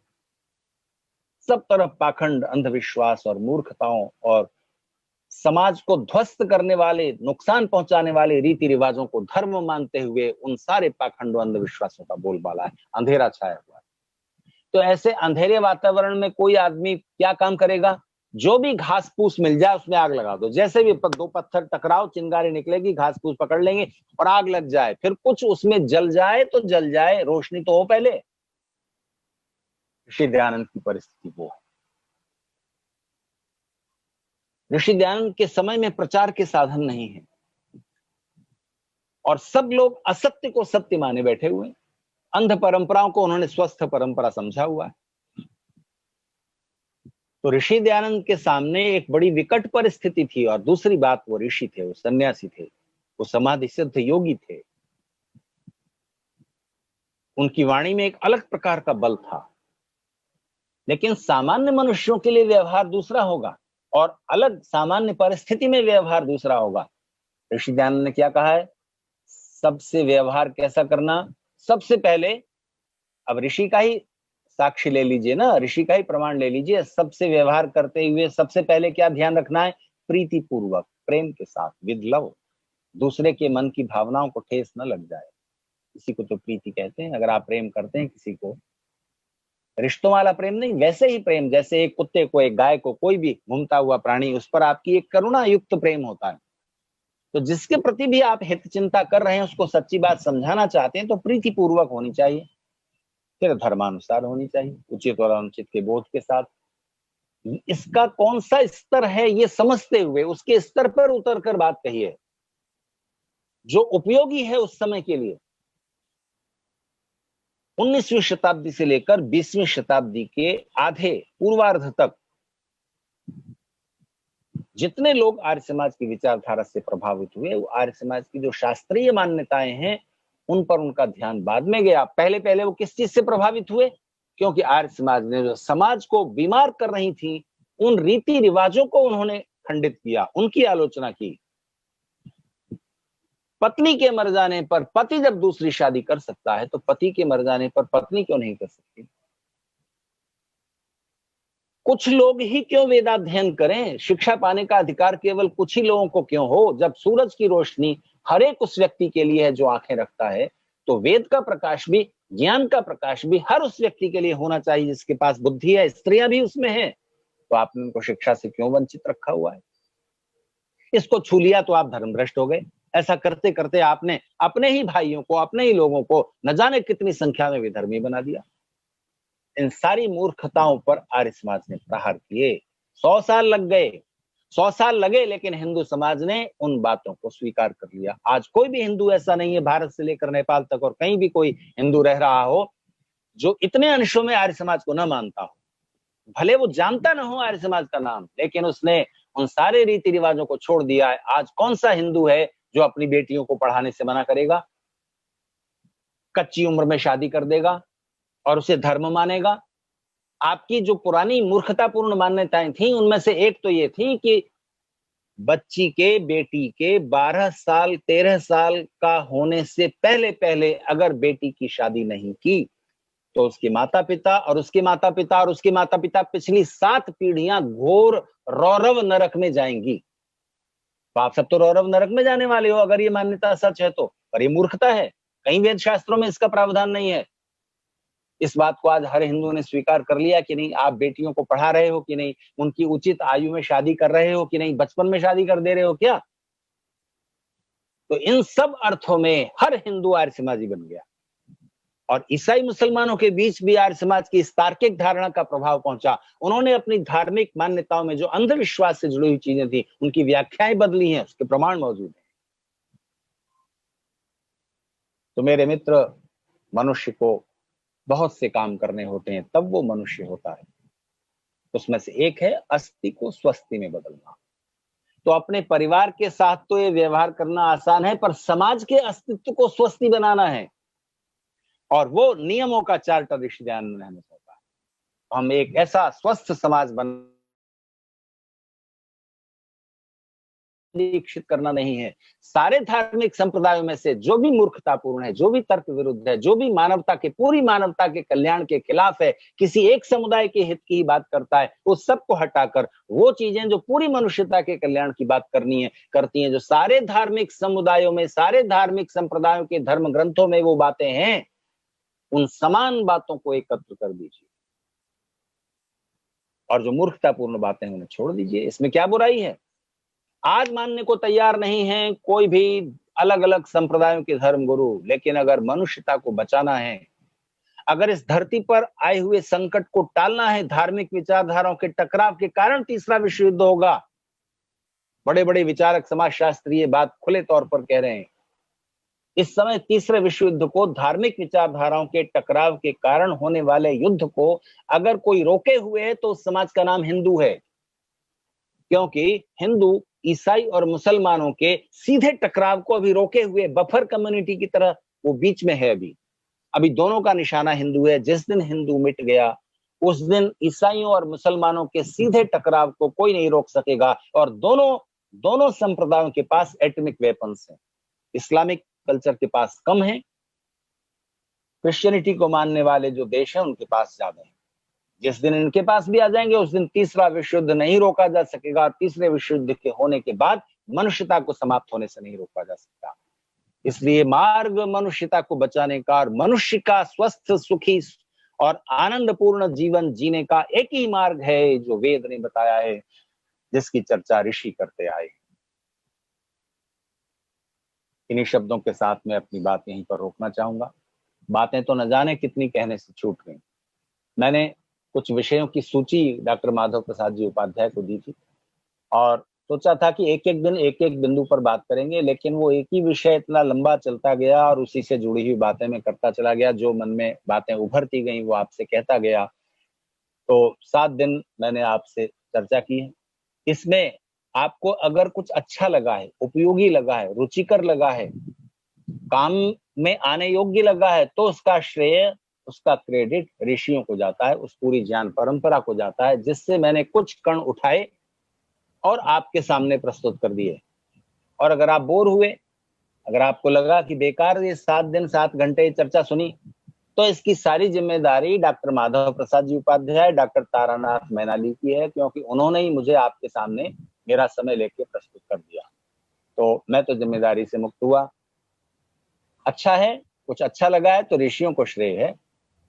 सब तरफ पाखंड, अंधविश्वास और मूर्खताओं और समाज को ध्वस्त करने वाले, नुकसान पहुंचाने वाले रीति रिवाजों को धर्म मानते हुए उन सारे पाखंड अंधविश्वासों का बोलबाला है। अंधेरा छाया हुआ है। तो ऐसे अंधेरे वातावरण में कोई आदमी क्या काम करेगा? जो भी घास फूस मिल जाए उसमें आग लगा दो, जैसे भी दो पत्थर टकराओ, चिंगारी निकलेगी, घास फूस पकड़ लेंगे और आग लग जाए, फिर कुछ उसमें जल जाए तो जल जाए, रोशनी तो हो पहले। ऋषि दयानंद की परिस्थिति वो है। ऋषि दयानंद के समय में प्रचार के साधन नहीं है और सब लोग असत्य को सत्य माने बैठे हुए, अंध परंपराओं को उन्होंने स्वस्थ परंपरा समझा हुआ है। तो ऋषि दयानंद के सामने एक बड़ी विकट परिस्थिति थी। और दूसरी बात, वो ऋषि थे, वो सन्यासी थे, वो समाधि सिद्ध योगी थे। उनकी वाणी में एक अलग प्रकार का बल था। लेकिन सामान्य मनुष्यों के लिए व्यवहार दूसरा होगा और अलग सामान्य परिस्थिति में व्यवहार दूसरा होगा। ऋषि दयानंद ने क्या कहा है? सबसे व्यवहार कैसा करना? सबसे पहले, अब ऋषि का ही साक्षी ले लीजिए ना, ऋषि का ही प्रमाण ले लीजिए। सबसे व्यवहार करते हुए सबसे पहले क्या ध्यान रखना है? प्रीति पूर्वक, प्रेम के साथ, विद लव। दूसरे के मन की भावनाओं को ठेस न लग जाए, इसी को तो प्रीति कहते हैं। अगर आप प्रेम करते हैं किसी को, रिश्तों वाला प्रेम नहीं, वैसे ही प्रेम, जैसे एक कुत्ते को, एक गाय को, कोई भी घूमता हुआ प्राणी, उस पर आपकी एक करुणा युक्त प्रेम होता है। तो जिसके प्रति भी आप हित चिंता कर रहे हैं, उसको सच्ची बात समझाना चाहते हैं, तो प्रीति पूर्वक होनी चाहिए, फिर धर्मानुसार होनी चाहिए, उचित और अनुचित के बोध के साथ। इसका कौन सा स्तर है ये समझते हुए उसके स्तर पर उतर कर बात कहिए, जो उपयोगी है उस समय के लिए। 19वीं शताब्दी से लेकर 20वीं शताब्दी के आधे पूर्वार्ध तक जितने लोग आर्य समाज की विचारधारा से प्रभावित हुए, वो आर्य समाज की जो शास्त्रीय मान्यताएं हैं उन पर उनका ध्यान बाद में गया। पहले पहले वो किस चीज से प्रभावित हुए? क्योंकि आर्य समाज ने जो समाज को बीमार कर रही थी, उन रीति रिवाजों को उन्होंने खंडित किया, उनकी आलोचना की। पत्नी के मर जाने पर पति जब दूसरी शादी कर सकता है, तो पति के मर जाने पर पत्नी क्यों नहीं कर सकती? कुछ लोग ही क्यों वेदाध्ययन करें? शिक्षा पाने का अधिकार केवल कुछ ही लोगों को क्यों हो? जब सूरज की रोशनी हर एक उस व्यक्ति के लिए है जो आंखें रखता है, तो वेद का प्रकाश भी, ज्ञान का प्रकाश भी हर उस व्यक्ति के लिए होना चाहिए जिसके पास बुद्धि है। स्त्रियां भी उसमें हैं, तो आपने उनको शिक्षा से क्यों वंचित रखा हुआ है? इसको छू लिया तो आप धर्मभ्रष्ट हो गए। ऐसा करते करते आपने अपने ही भाइयों को, अपने ही लोगों को न जाने कितनी संख्या में विधर्मी बना दिया। इन सारी मूर्खताओं पर आर्य समाज ने प्रहार किए। 100 साल लग गए, 100 साल लगे, लेकिन हिंदू समाज ने उन बातों को स्वीकार कर लिया। आज कोई भी हिंदू ऐसा नहीं है, भारत से लेकर नेपाल तक और कहीं भी कोई हिंदू रह रहा हो, जो इतने अंशों में आर्य समाज को न मानता हो। भले वो जानता न हो आर्य समाज का नाम, लेकिन उसने उन सारे रीति रिवाजों को छोड़ दिया है। आज कौन सा हिंदू है जो अपनी बेटियों को पढ़ाने से मना करेगा, कच्ची उम्र में शादी कर देगा और उसे धर्म मानेगा? आपकी जो पुरानी मूर्खतापूर्ण मान्यताएं थी, उनमें से एक तो ये थी कि बच्ची के, बेटी के 12 साल 13 साल का होने से पहले पहले अगर बेटी की शादी नहीं की, तो उसके माता पिता और उसके माता पिता और उसके माता पिता पिछली 7 पीढ़ियां घोर रौरव नरक में जाएंगी। तो आप सब तो रौरव नरक में जाने वाले हो अगर ये मान्यता सच है तो। पर ये मूर्खता है, कहीं वेद शास्त्रों में इसका प्रावधान नहीं है। इस बात को आज हर हिंदू ने स्वीकार कर लिया कि नहीं, आप बेटियों को पढ़ा रहे हो कि नहीं, उनकी उचित आयु में शादी कर रहे हो कि नहीं, बचपन में शादी कर दे रहे हो क्या? तो इन सब अर्थों में हर हिंदू आर्य समाजी बन गया और ईसाई मुसलमानों के बीच भी आर्य समाज की इस तार्किक धारणा का प्रभाव पहुंचा। उन्होंने अपनी धार्मिक मान्यताओं में जो अंधविश्वास से जुड़ी हुई चीजें थी, उनकी व्याख्याएं बदली हैं, उसके प्रमाण मौजूद हैं। तो मेरे मित्र, मनुष्य को बहुत से काम करने होते हैं, तब वो मनुष्य होता है। उसमें से एक है अस्थि को स्वस्ति में बदलना। तो अपने परिवार के साथ तो ये व्यवहार करना आसान है, पर समाज के अस्तित्व को स्वस्ति बनाना है, और वो नियमों का चार्टर ऋषि दयानंद ने हमें सौंपा। हम एक ऐसा स्वस्थ समाज बन दीक्षित करना नहीं है। सारे धार्मिक संप्रदायों में से जो भी मूर्खतापूर्ण है, जो भी तर्क विरुद्ध है, जो भी मानवता के, पूरी मानवता के कल्याण के खिलाफ है, किसी एक समुदाय के हित की ही बात करता है, उस सबको हटाकर वो चीजें जो पूरी मनुष्यता के कल्याण की बात करती हैं, जो सारे धार्मिक समुदायों में, सारे धार्मिक संप्रदायों के धर्म ग्रंथों में वो बातें हैं, उन समान बातों को एकत्र कर दीजिए और जो मूर्खतापूर्ण बातें हैं उन्हें छोड़ दीजिए। इसमें क्या बुराई है? आज मानने को तैयार नहीं है कोई भी अलग अलग संप्रदायों के धर्म गुरु, लेकिन अगर मनुष्यता को बचाना है, अगर इस धरती पर आए हुए संकट को टालना है, धार्मिक विचारधाराओं के टकराव के कारण तीसरा विश्व युद्ध होगा। बड़े बड़े विचारक, समाजशास्त्री ये बात खुले तौर पर कह रहे हैं। इस समय तीसरे विश्व युद्ध को धार्मिक विचारधाराओं के टकराव के कारण होने वाले युद्ध को अगर कोई रोके हुए है तो उस समाज का नाम हिंदू है, क्योंकि हिंदू ईसाई और मुसलमानों के सीधे टकराव को अभी रोके हुए बफर कम्युनिटी की तरह वो बीच में है। अभी दोनों का निशाना हिंदू है। जिस दिन हिंदू मिट गया उस दिन ईसाइयों और मुसलमानों के सीधे टकराव को कोई नहीं रोक सकेगा। और दोनों दोनों संप्रदायों के पास एटॉमिक वेपन्स हैं। इस्लामिक कल्चर के पास कम है, क्रिश्चियनिटी को मानने वाले जो देश हैं उनके पास ज्यादा है। जिस दिन इनके पास भी आ जाएंगे उस दिन तीसरा विश्व युद्ध नहीं रोका जा सकेगा। और तीसरे विश्व युद्ध के होने के बाद मनुष्यता को समाप्त होने से नहीं रोका जा सकता। इसलिए मार्ग मनुष्यता को बचाने का और मनुष्य का स्वस्थ, सुखी और आनंदपूर्ण जीवन जीने का एक ही मार्ग है जो वेद ने बताया है, जिसकी चर्चा ऋषि करते आए। इन्हीं शब्दों के साथ मैं अपनी बात यहीं पर रोकना चाहूंगा। बातें तो न जाने कितनी कहने से छूट गई। मैंने कुछ विषयों की सूची डॉक्टर माधव प्रसाद जी उपाध्याय को दी थी और सोचा था कि एक एक दिन एक एक बिंदु पर बात करेंगे, लेकिन वो एक ही विषय इतना लंबा चलता गया और उसी से जुड़ी हुई बातें मैं करता चला गया। जो मन में बातें उभरती गई वो आपसे कहता गया। तो 7 दिन मैंने आपसे चर्चा की है। इसमें आपको अगर कुछ अच्छा लगा है, उपयोगी लगा है, रुचिकर लगा है, काम में आने योग्य लगा है, तो उसका श्रेय, उसका क्रेडिट ऋषियों को जाता है, उस पूरी ज्ञान परंपरा को जाता है जिससे मैंने कुछ कण उठाए और आपके सामने प्रस्तुत कर दिए। और अगर आप बोर हुए, अगर आपको लगा कि बेकार ये 7 दिन 7 घंटे चर्चा सुनी, तो इसकी सारी जिम्मेदारी डॉक्टर माधव प्रसाद जी उपाध्याय, डॉक्टर तारानाथ मैनाली की है, क्योंकि उन्होंने ही मुझे आपके सामने मेरा समय लेके प्रस्तुत कर दिया। तो मैं तो जिम्मेदारी से मुक्त हुआ। अच्छा है, कुछ अच्छा लगा है तो ऋषियों को श्रेय है।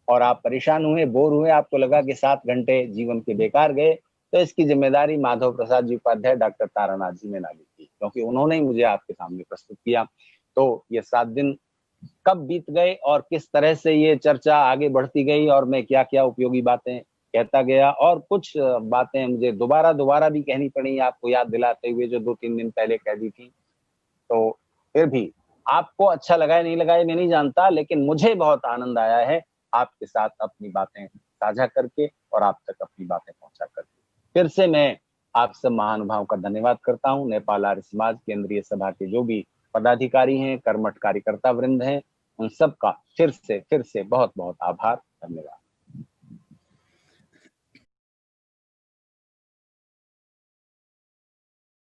और आप परेशान हुए, बोर हुए, आपको लगा कि 7 घंटे जीवन के बेकार गए, तो इसकी जिम्मेदारी माधव प्रसाद जी उपाध्याय, डॉक्टर तारानाथ जी मैनाली की, क्योंकि उन्होंने ही मुझे आपके सामने प्रस्तुत किया। तो ये 7 दिन कब बीत गए और किस तरह से ये चर्चा आगे बढ़ती गई और मैं क्या क्या उपयोगी बातें कहता गया, और कुछ बातें मुझे दोबारा भी कहनी पड़ी आपको याद दिलाते हुए जो 2-3 दिन पहले कह दी थी। तो फिर भी आपको अच्छा लगा है नहीं लगा है मैं नहीं जानता, लेकिन मुझे बहुत आनंद आया है आपके साथ अपनी बातें साझा करके और आप तक अपनी बातें पहुंचा करके। फिर से मैं आप सब महानुभावों का धन्यवाद करता हूं। नेपाल आर्य समाज केंद्रीय सभा के जो भी पदाधिकारी हैं, कर्मठ कार्यकर्ता वृंद हैं, उन सब का फिर से बहुत बहुत आभार, धन्यवाद।